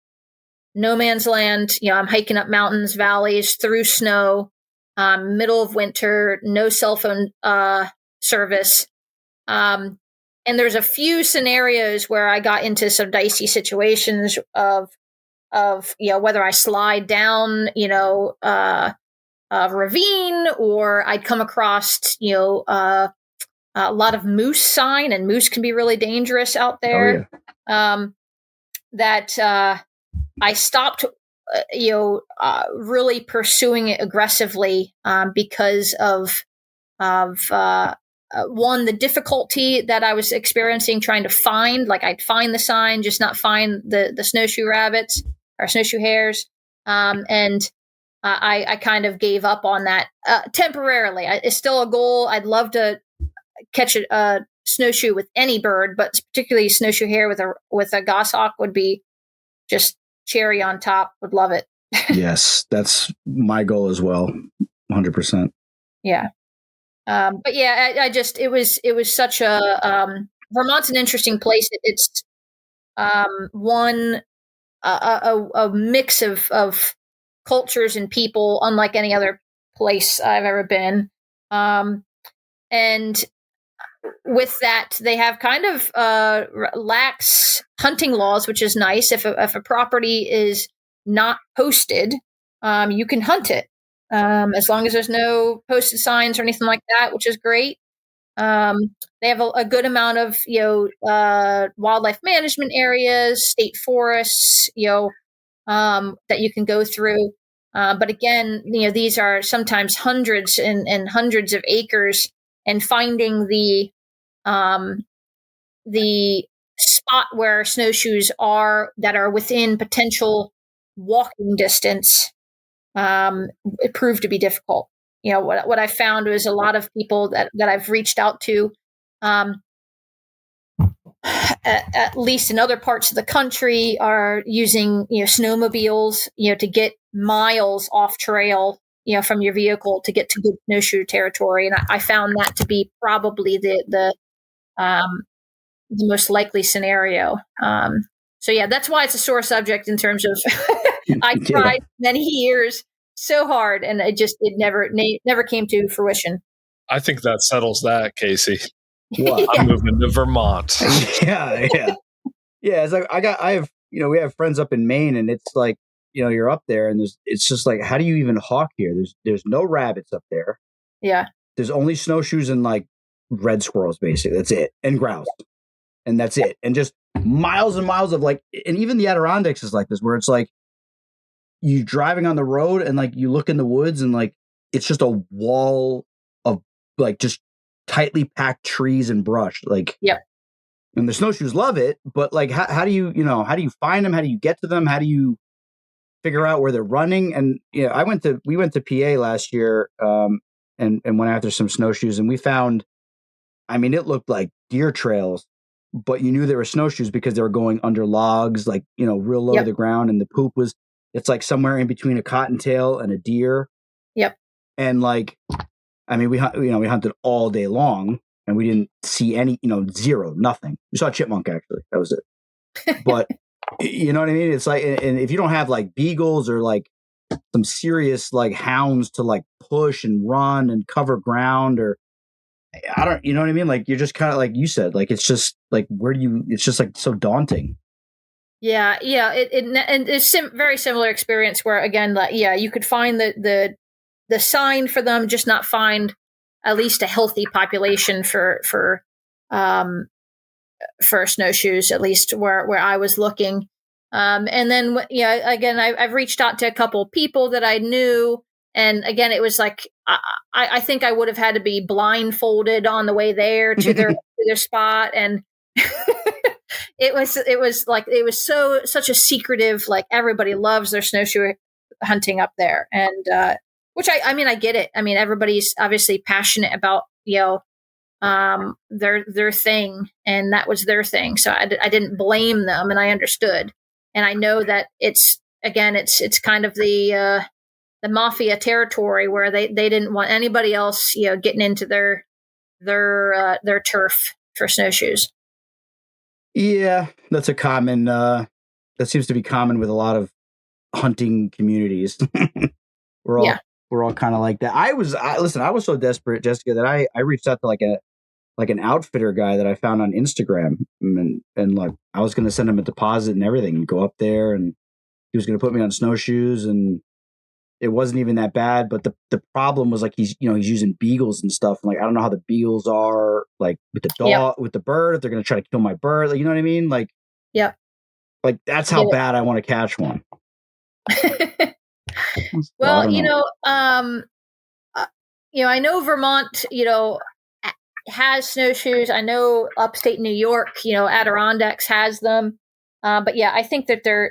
no man's land. I'm hiking up mountains, valleys, through snow, middle of winter, no cell phone service. And there's a few scenarios where I got into some dicey situations of whether I slide down, a ravine, or I'd come across, a lot of moose sign, and moose can be really dangerous out there. Oh, yeah. I stopped, really pursuing it aggressively because of one, the difficulty that I was experiencing trying to find. Like, I'd find the sign, just not find the snowshoe rabbits or snowshoe hares, and I kind of gave up on that temporarily. It's still a goal. I'd love to catch a snowshoe with any bird, but particularly snowshoe hare with a goshawk would be just cherry on top. Would love it. Yes, that's my goal as well. 100%. Yeah. But yeah, it was such a, Vermont's an interesting place. It's one, a mix of cultures and people, unlike any other place I've ever been. And with that, they have kind of lax hunting laws, which is nice. If a property is not posted, you can hunt it, as long as there's no posted signs or anything like that, which is great. They have a good amount of wildlife management areas, state forests, that you can go through. But again, these are sometimes hundreds and hundreds of acres. And finding the spot where snowshoes are that are within potential walking distance, it proved to be difficult. What I found was a lot of people that I've reached out to, at least in other parts of the country, are using snowmobiles to get miles off trail from your vehicle to get to good snowshoe territory. And I found that to be probably the most likely snenario. So yeah, that's why it's a sore subject in terms of I tried many years so hard, and it never came to fruition. I think that settles that, Casey. Wow. I'm moving to Vermont. Yeah. It's like we have friends up in Maine, and it's like, you're up there, and it's just like, how do you even hawk here? There's no rabbits up there. Yeah. There's only snowshoes and like red squirrels, basically. That's it. And grouse. And that's it. And just miles and miles of like, and even the Adirondacks is like this, where it's like, you driving on the road and like you look in the woods and like, it's just a wall of like just tightly packed trees and brush. Like, yep. And the snowshoes love it, but like, how do you find them? How do you get to them? How do you figure out where they're running? And we went to PA last year, and went after some snowshoes, and we found, it looked like deer trails, but you knew there were snowshoes because they were going under logs, like, real low to the ground, and the poop it's like somewhere in between a cottontail and a deer. Yep. And like, we hunted all day long, and we didn't see any, zero, nothing. We saw a chipmunk, actually. That was it. But you know what I mean? It's like, and if you don't have like beagles or like some serious like hounds to like push and run and cover ground, or I don't, you know what I mean? Like you're just kind of like you said, like it's just like it's just like so daunting. Yeah. And it's very similar experience where again, like you could find the sign for them, just not find at least a healthy population for snowshoes, at least where I was looking. And then, again, I've reached out to a couple of people that I knew. And again, it was like, I think I would have had to be blindfolded on the way there to their spot. And it was such a secretive, like everybody loves their snowshoe hunting up there. And, which I mean, I get it. I mean, everybody's obviously passionate about, their thing, and that was their thing. So I didn't blame them, and I understood. And I know that it's kind of the mafia territory where they didn't want anybody else, getting into their turf for snowshoes. Yeah, that's a common, that seems to be common with a lot of hunting communities. We're all kind of like that. I was so desperate, Jessica, that I reached out to like an outfitter guy that I found on Instagram, and like I was going to send him a deposit and everything, and go up there, and he was going to put me on snowshoes, and it wasn't even that bad. But the problem was like he's using beagles and stuff. And like I don't know how the beagles are like with the dog, with the bird, if they're going to try to kill my bird, like you know what I mean? Like like that's how bad I want to catch one. Well, I know Vermont, has snowshoes. I know upstate New York, Adirondacks has them. But yeah, I think that the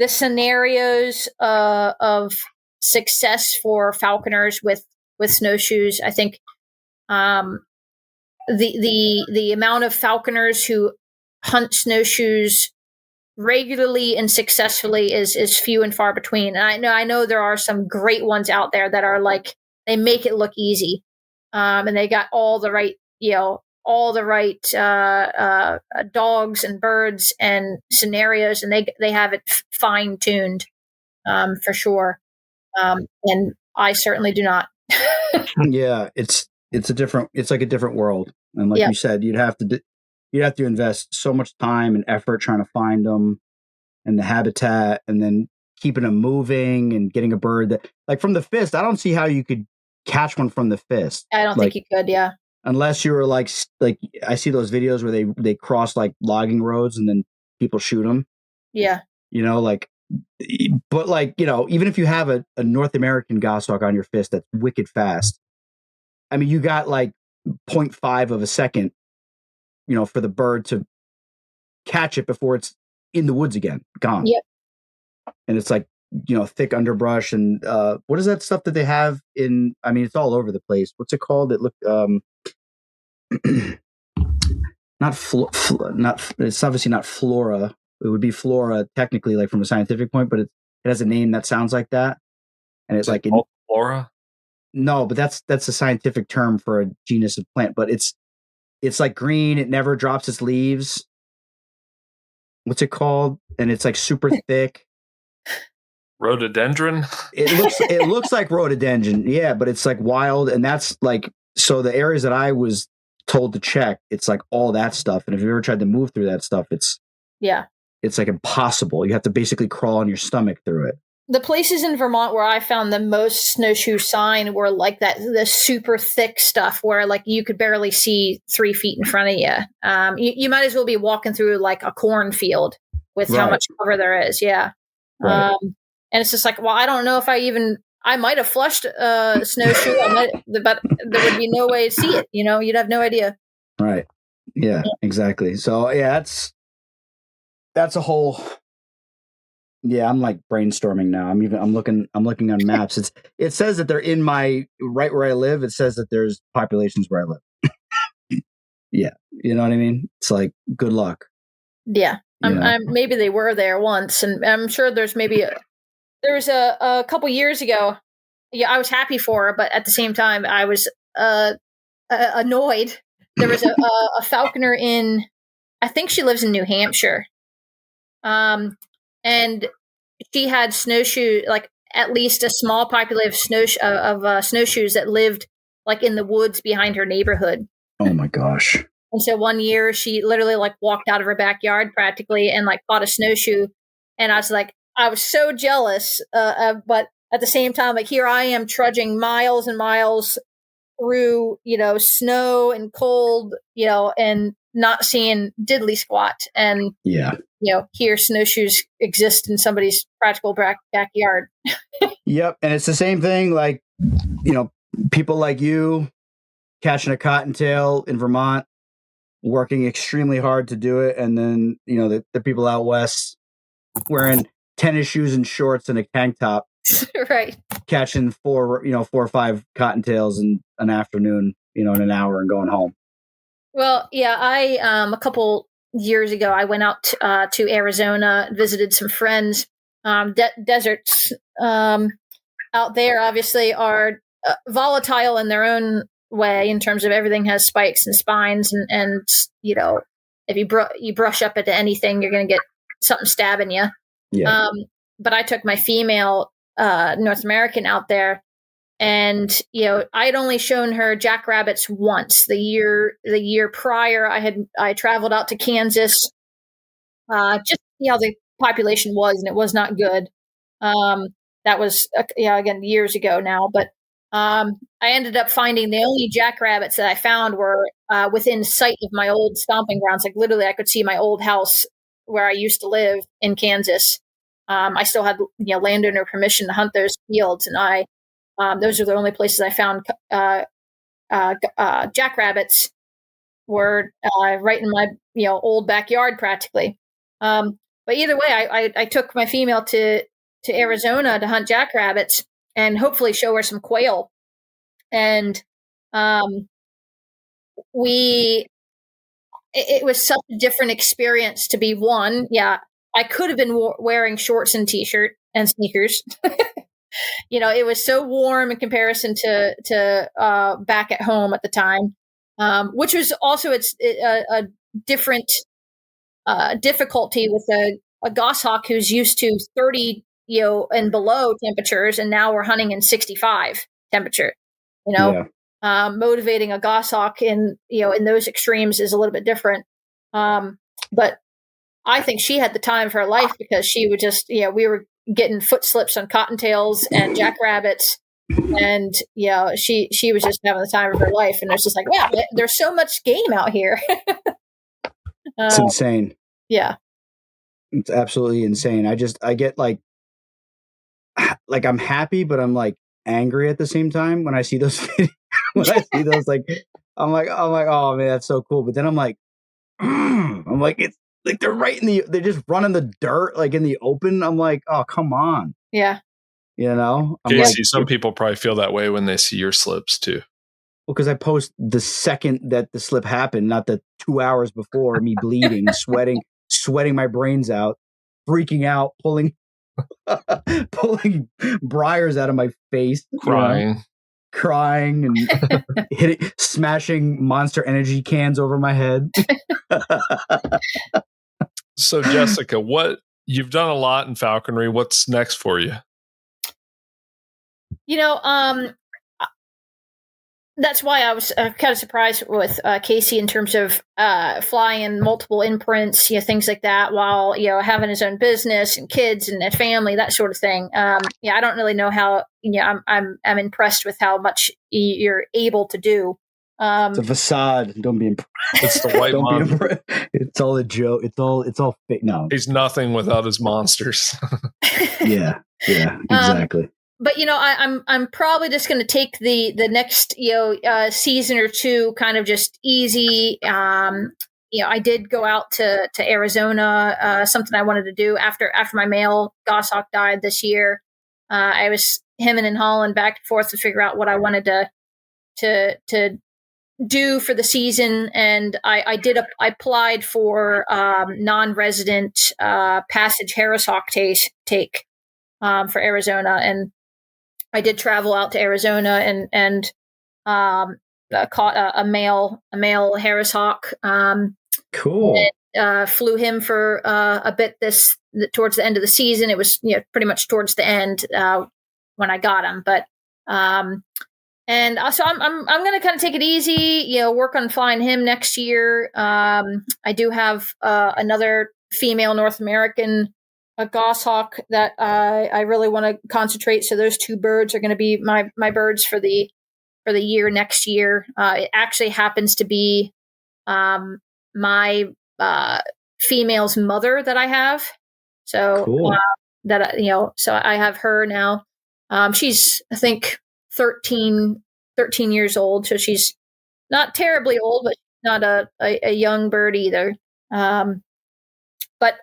scenarios of success for falconers with snowshoes. I think the amount of falconers who hunt snowshoes regularly and successfully is few and far between. And I know there are some great ones out there that are like, they make it look easy. And they got all the right, dogs and birds and scenarios, and they have it fine tuned, for sure. And I certainly do not. Yeah, it's like a different world. And like you said, you'd have to invest so much time and effort trying to find them and the habitat, and then keeping them moving and getting a bird that, like, from the fist. I don't see how you could catch one from the fist. I don't think you could. Yeah. Unless you were like I see those videos where they cross like logging roads and then people shoot them. Yeah. But like, even if you have a North American goshawk on your fist that's wicked fast, I mean, you got like 0.5 of a second, for the bird to catch it before it's in the woods again, gone. Yep. And it's like, thick underbrush. And what is that stuff that they have in, I mean, it's all over the place. What's it called? It looked, it's obviously not flora. It would be flora technically, like from a scientific point, but it has a name that sounds like that. And it's like flora. No, but that's a scientific term for a genus of plant. But it's like green. It never drops its leaves. What's it called? And it's like super thick. Rhododendron. It looks like rhododendron. Yeah, but it's like wild, and that's like, so the areas that I was told to check, it's like all that stuff. And if you ever tried to move through that stuff, it's like impossible. You have to basically crawl on your stomach through it. The places in Vermont where I found the most snowshoe sign were like the super thick stuff where like you could barely see 3 feet in front of you. You might as well be walking through like a cornfield with how much cover there is. Yeah. Right. And it's just like, well, I don't know if I might have flushed a snowshoe, but there would be no way to see it. You'd have no idea. Right. Yeah, exactly. So yeah, that's a whole. Yeah, I'm like brainstorming now. I'm looking on maps. It says that they're in my right where I live. It says that there's populations where I live. Yeah, you know what I mean? It's like, good luck. Yeah, maybe they were there once, and I'm sure there was a couple years ago. Yeah, I was happy for her, but at the same time, I was annoyed. There was a falconer in, I think she lives in New Hampshire. And she had snowshoe, like at least a small population of snowshoes that lived like in the woods behind her neighborhood. Oh my gosh. And so one year she literally like walked out of her backyard practically and like caught a snowshoe. And I was so jealous. But at the same time, like here I am trudging miles and miles through, snow and cold, and not seeing diddly squat. And, here snowshoes exist in somebody's practical backyard. Yep. And it's the same thing. Like, people like you catching a cottontail in Vermont, working extremely hard to do it. And then, the people out west wearing tennis shoes and shorts and a tank top, right, catching 4 or 5 cottontails in an afternoon, in an hour and going home. Well, yeah, I a couple years ago I went out to Arizona, visited some friends. Deserts out there obviously are volatile in their own way in terms of everything has spikes and spines, and if you brush up into anything, you're going to get something stabbing you. Yeah. But I took my female North American out there, and I'd only shown her jackrabbits once. The year prior, I traveled out to Kansas, just to see how the population was, and it was not good. That was again years ago now, but I ended up finding the only jackrabbits that I found were within sight of my old stomping grounds. Like literally, I could see my old house where I used to live in Kansas. I still had landowner permission to hunt those fields, and those are the only places I found jackrabbits were right in my old backyard practically. But either way, I took my female to Arizona to hunt jackrabbits and hopefully show her some quail. And it was such a different experience to be one. Yeah, I could have been wearing shorts and t-shirt and sneakers. It was so warm in comparison to back at home at the time, which was also a different difficulty with a goshawk who's used to 30 and below temperatures, and now we're hunting in 65 temperature. Motivating a goshawk in those extremes is a little bit different. But I think she had the time of her life because she would just we were getting foot slips on cottontails and jackrabbits, and she was just having the time of her life. And it's just like, wow, there's so much game out here. It's insane. Yeah, it's absolutely insane. I get like I'm happy, but I'm like angry at the same time when I see those videos. When I see those, like I'm like, oh man, that's so cool. But then I'm like, it's like they're just running the dirt like in the open. I'm like, oh come on. Yeah. Casey, some people probably feel that way when they see your slips too. Well, because I post the second that the slip happened, not the 2 hours before, me bleeding, sweating my brains out, freaking out, pulling briars out of my face, crying and smashing Monster Energy cans over my head. So Jessica, you've done a lot in falconry. What's next for you? That's why I was kind of surprised with Casey in terms of flying multiple imprints, things like that, while having his own business and kids and a family, that sort of thing. I don't really know how. I'm impressed with how much you're able to do. It's a facade. Don't be impressed. It's the white monster. It's all a joke. It's all fake. No, he's nothing without his monsters. Yeah, exactly. But I'm probably just going to take the next season or two kind of just easy. I did go out to Arizona, something I wanted to do after my male goshawk died this year. I was hemming and hawing back and forth to figure out what I wanted to do for the season, and I applied for non-resident passage hares hawk take for Arizona, and I did travel out to Arizona and caught a male hares hawk. Cool. And, flew him for a bit towards the end of the season. It was pretty much towards the end. when I got him. But and so I'm going to kind of take it easy, work on flying him next year. I do have another female North American, a goshawk, that I really want to concentrate. So those two birds are going to be my birds for the year next year. It actually happens to be my female's mother that I have. So Cool. so I have her now. She's, I think, 13 years old. So she's not terribly old, but not a young bird either. But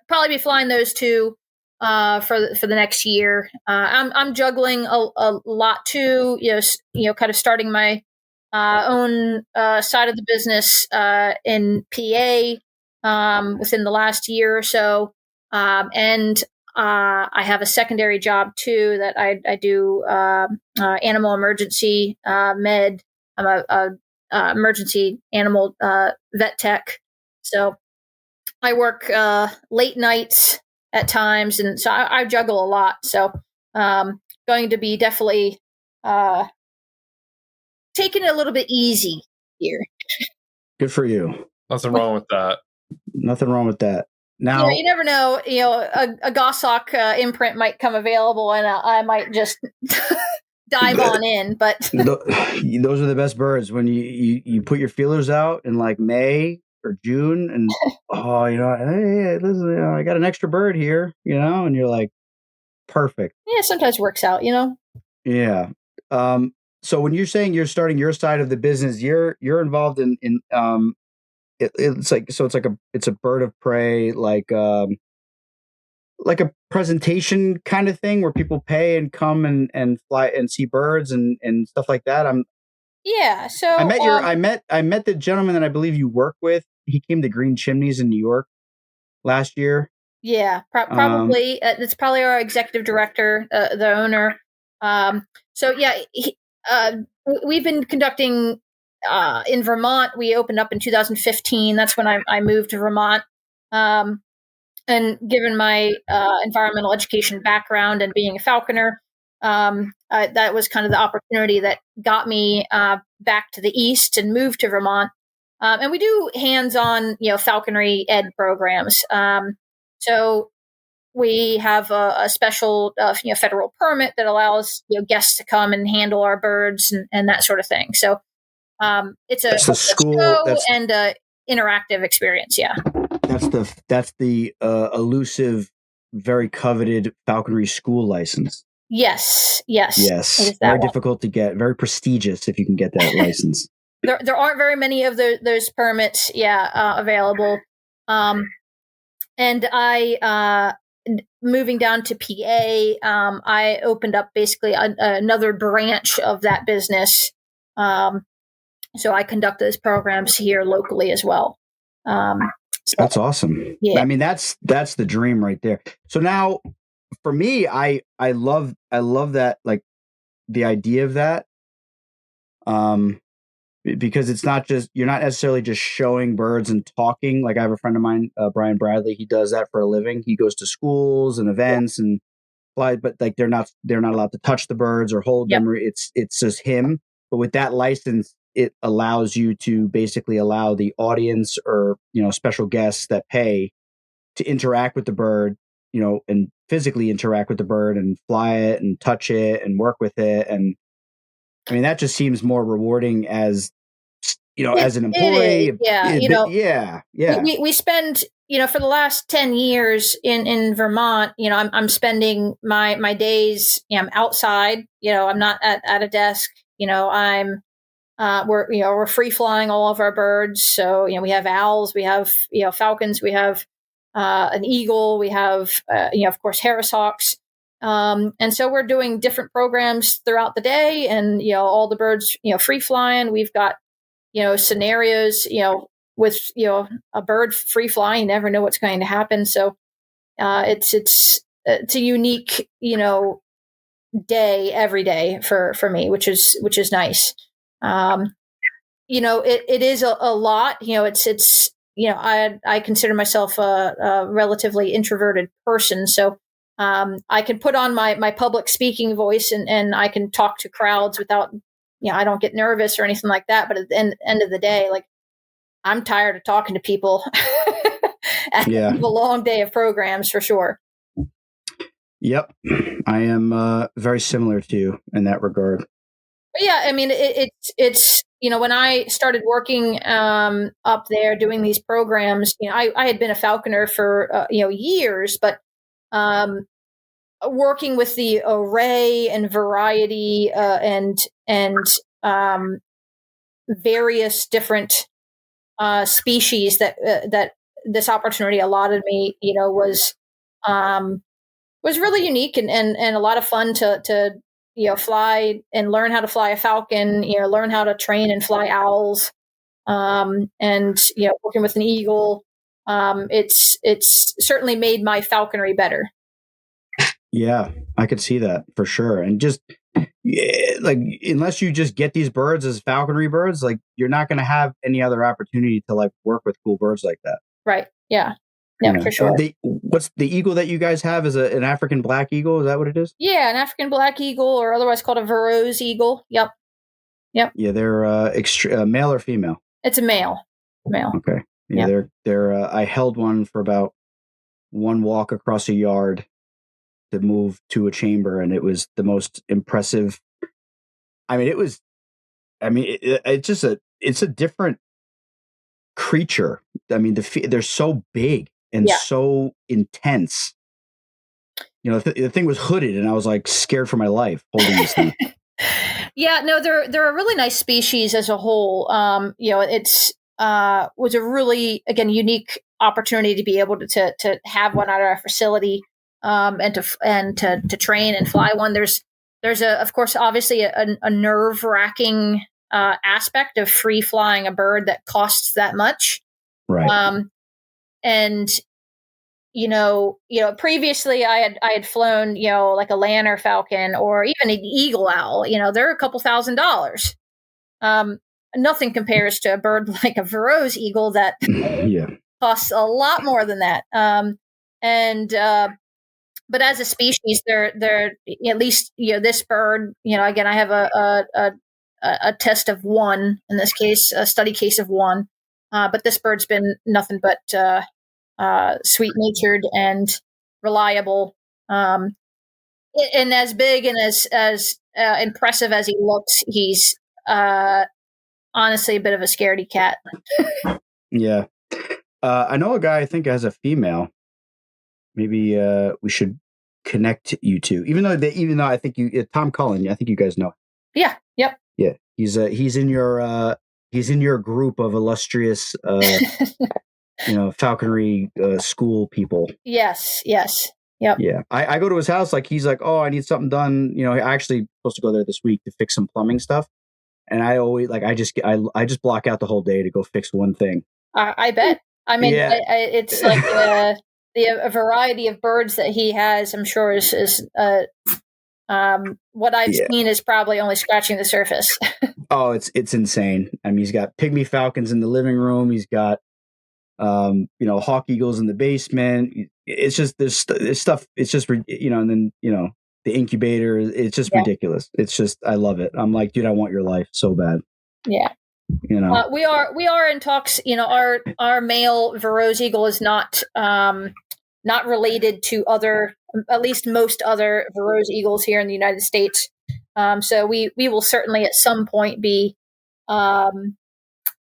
probably be flying those two for the next year. I'm juggling a lot too. Kind of starting my own side of the business in PA within the last year or so, and I have a secondary job too that I do animal emergency med. I'm a emergency animal vet tech, so I work late nights at times, and so I juggle a lot. So going to be definitely taking it a little bit easy here. Good for you. Nothing wrong with that. Nothing wrong with that. Now, you never know. A Goshawk imprint might come available, and I might just dive on in. But those are the best birds when you put your feelers out in like May or June, and hey, listen, I got an extra bird here, and you're like, perfect. Yeah, sometimes works out, Yeah. So when you're saying you're starting your side of the business, you're involved in it's a bird of prey, like a presentation kind of thing where people pay and come and fly and see birds and stuff like that. So I met the gentleman that I believe you work with. He came to Green Chimneys in New York last year. Yeah, probably. It's probably our executive director, the owner. We've been conducting in Vermont. We opened up in 2015. That's when I moved to Vermont. And given my environmental education background and being a falconer, that was kind of the opportunity that got me back to the East and moved to Vermont. And we do hands-on, falconry ed programs. So we have a special, federal permit that allows guests to come and handle our birds and that sort of thing. So it's a show and a interactive experience. Yeah, that's the elusive, very coveted falconry school license. Yes. Very difficult to get. Very prestigious if you can get that license. There aren't very many of those permits, available. And I, moving down to PA, I opened up basically another branch of that business. So I conduct those programs here locally as well. That's awesome. Yeah. I mean, that's the dream right there. So now, for me, I love that, like the idea of that. Because it's not just, you're not necessarily just showing birds and talking. Like I have a friend of mine, Brian Bradley, he does that for a living. He goes to schools and events and fly, but like they're not allowed to touch the birds or hold them. Or it's just him. But with that license, it allows you to basically allow the audience or, special guests that pay to interact with the bird, and physically interact with the bird and fly it and touch it and work with it. And I mean, that just seems more rewarding as an employee. We spend, for the last 10 years in Vermont, I'm spending my days, I'm outside, I'm not at a desk, we're free flying all of our birds. So, we have owls, we have, falcons, we have an eagle, we have, of course, hares, hawks. And so we're doing different programs throughout the day and, all the birds, free flying. We've got, scenarios, with, a bird free flying, you never know what's going to happen. So, it's a unique, day every day for me, which is nice. It is a lot, it's, I consider myself a relatively introverted person. So, I can put on my public speaking voice and I can talk to crowds without, I don't get nervous or anything like that. But at the end of the day, like, I'm tired of talking to people at the end of a long day of programs for sure. Yep. I am very similar to you in that regard. But yeah, I mean, it's when I started working up there doing these programs, I had been a falconer for years, but working with the array and variety and various different species that this opportunity allotted me, was really unique and a lot of fun to fly and learn how to fly a falcon, learn how to train and fly owls, and working with an eagle. It's certainly made my falconry better. Yeah, I could see that for sure. And just like, unless you just get these birds as falconry birds, like, you're not going to have any other opportunity to like work with cool birds like that. Right. Yeah. Yeah, for sure. What's the eagle that you guys have? Is an African black eagle? Is that what it is? Yeah, an African black eagle, or otherwise called a Verreaux's eagle. Yep. Yeah, they're male or female? It's a male. Male. Okay. Yeah, they're. I held one for about one walk across a yard to move to a chamber, and it was the most impressive. I mean, it's a different creature. I mean, they're so big and so intense. The thing was hooded, and I was like scared for my life holding this thing. Yeah, no, they're a really nice species as a whole. It's was a really, again, unique opportunity to be able to have one at our facility, and to train and fly one. There's of course, obviously a nerve-wracking aspect of free flying a bird that costs that much. Right. And previously I had flown, like a Lanner falcon or even an eagle owl. They're a couple $1,000s. Nothing compares to a bird like a Verreaux's eagle that costs a lot more than that. But as a species, they're at least, this bird, again, I have a test of one, in this case, a study case of one. But this bird's been nothing but sweet-natured and reliable, and as big and as impressive as he looks, he's honestly a bit of a scaredy cat. Yeah, I know a guy I think has a female. Maybe we should connect you two. Even though I think Tom Cullen, I think you guys know. Yeah. Yep. Yeah, he's in your group of illustrious falconry school people. Yes. Yep. Yeah. I go to his house, like, he's like, oh, I need something done. I actually supposed to go there this week to fix some plumbing stuff. And I always I just block out the whole day to go fix one thing. I bet. I mean, it's like the variety of birds that he has, I'm sure is what I've seen is probably only scratching the surface. Oh, it's insane. I mean, he's got pygmy falcons in the living room. He's got hawk eagles in the basement. It's just this stuff. It's just and then the incubator. It's just ridiculous. It's just, I love it. I'm like, dude, I want your life so bad. Yeah. We are in talks. Our male Verreaux's eagle is not related to at least most other Verreaux's eagles here in the United States. So we will certainly at some point be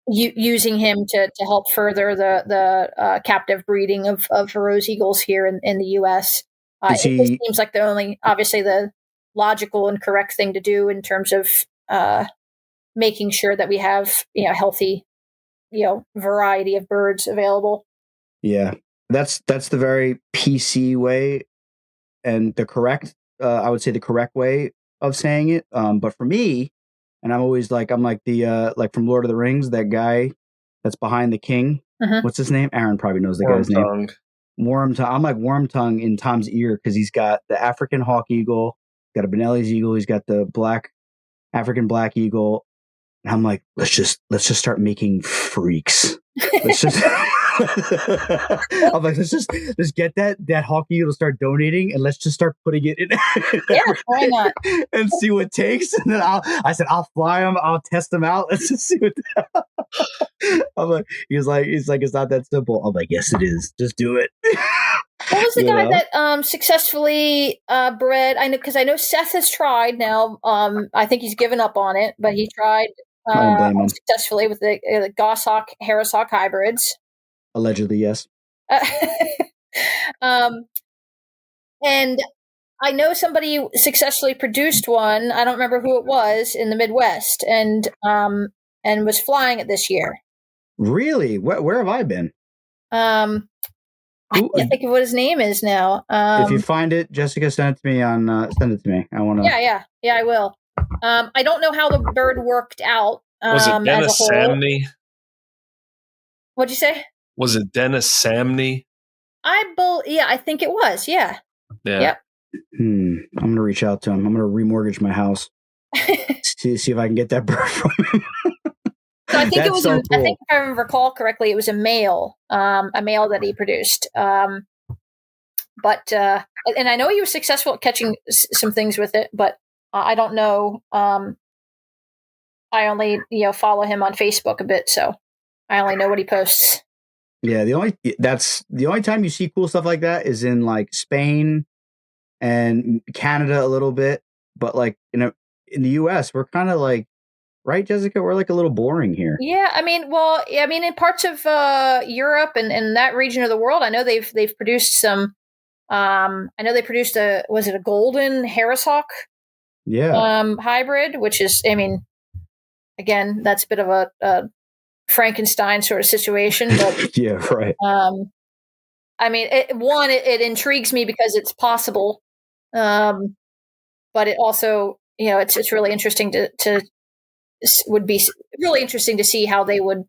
using him to help further the captive breeding of Verreaux's eagles here in the U.S. It seems like obviously the logical and correct thing to do in terms of making sure that we have healthy variety of birds available. Yeah, that's the very PC way and the correct I would say the correct way of saying it. But for me, and I'm always like, I'm like the like from Lord of the Rings, that guy that's behind the king. Mm-hmm. What's his name? Aaron probably knows the guy's name. Wormtongue. I'm like Wormtongue in Tom's ear because he's got the African hawk eagle, got a Benelli's eagle, he's got the African black eagle. And I'm like, let's just start making freaks. Let's just I'm like, let's get that hockey to start donating, and let's just start putting it in. Yeah, why not? And see what takes. And then I said, I'll fly them, I'll test them out. Let's just see what. I'm like, he's like, it's not that simple. I'm like, yes, it is. Just do it. What was the guy that successfully bred? I know because I know Seth has tried now. I think he's given up on it, but he tried successfully with the Goshawk, hares hawk hybrids. Allegedly, yes. And I know somebody successfully produced one. I don't remember who it was in the Midwest, and was flying it this year. Really? Where have I been? I can't think of what his name is now. If you find it, Jessica, send it to me send it to me. I want to. Yeah, I will. I don't know how the bird worked out. Was it Dennis Samney? What'd you say? Was it Dennis Samney? I think it was. Yeah. Yep. I'm gonna reach out to him. I'm gonna remortgage my house. see if I can get that bird from him. So I think it was. So cool. I think if I recall correctly, it was a male that he produced. But and I know he was successful at catching some things with it, but I don't know. I only follow him on Facebook a bit, so I only know what he posts. Yeah, the only time you see cool stuff like that is in like Spain and Canada a little bit, but like in the US, we're kind of like. Right, Jessica? We're like a little boring here. Yeah, in parts of Europe and that region of the world, I know they've produced some. I know they produced a golden hares hawk? Yeah. Hybrid, which is, again, that's a bit of a Frankenstein sort of situation, but yeah, right. It intrigues me because it's possible, but it also, it's really interesting to. Would be really interesting to see how they would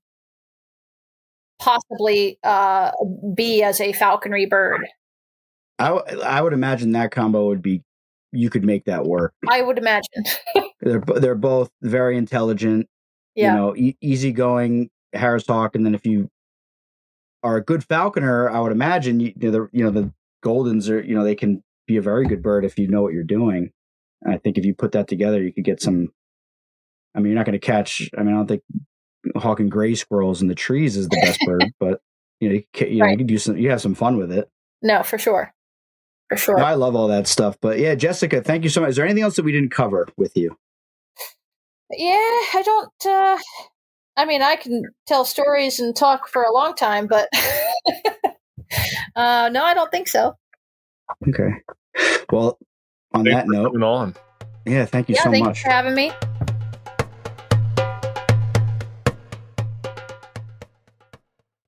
possibly be as a falconry bird. I would imagine that combo would be, you could make that work. I would imagine. They're both very intelligent, easygoing hares hawk, and then if you are a good falconer, I would imagine the Goldens are they can be a very good bird if you know what you're doing. And I think if you put that together, you could get some. You're not going to catch. I don't think hawking gray squirrels in the trees is the best bird, but you can do some. You have some fun with it. No, for sure, for sure. No, I love all that stuff. But yeah, Jessica, thank you so much. Is there anything else that we didn't cover with you? Yeah, I don't. I can tell stories and talk for a long time, but no, I don't think so. Okay. Well, on that note, on. Yeah, thank you so much. Thanks for having me.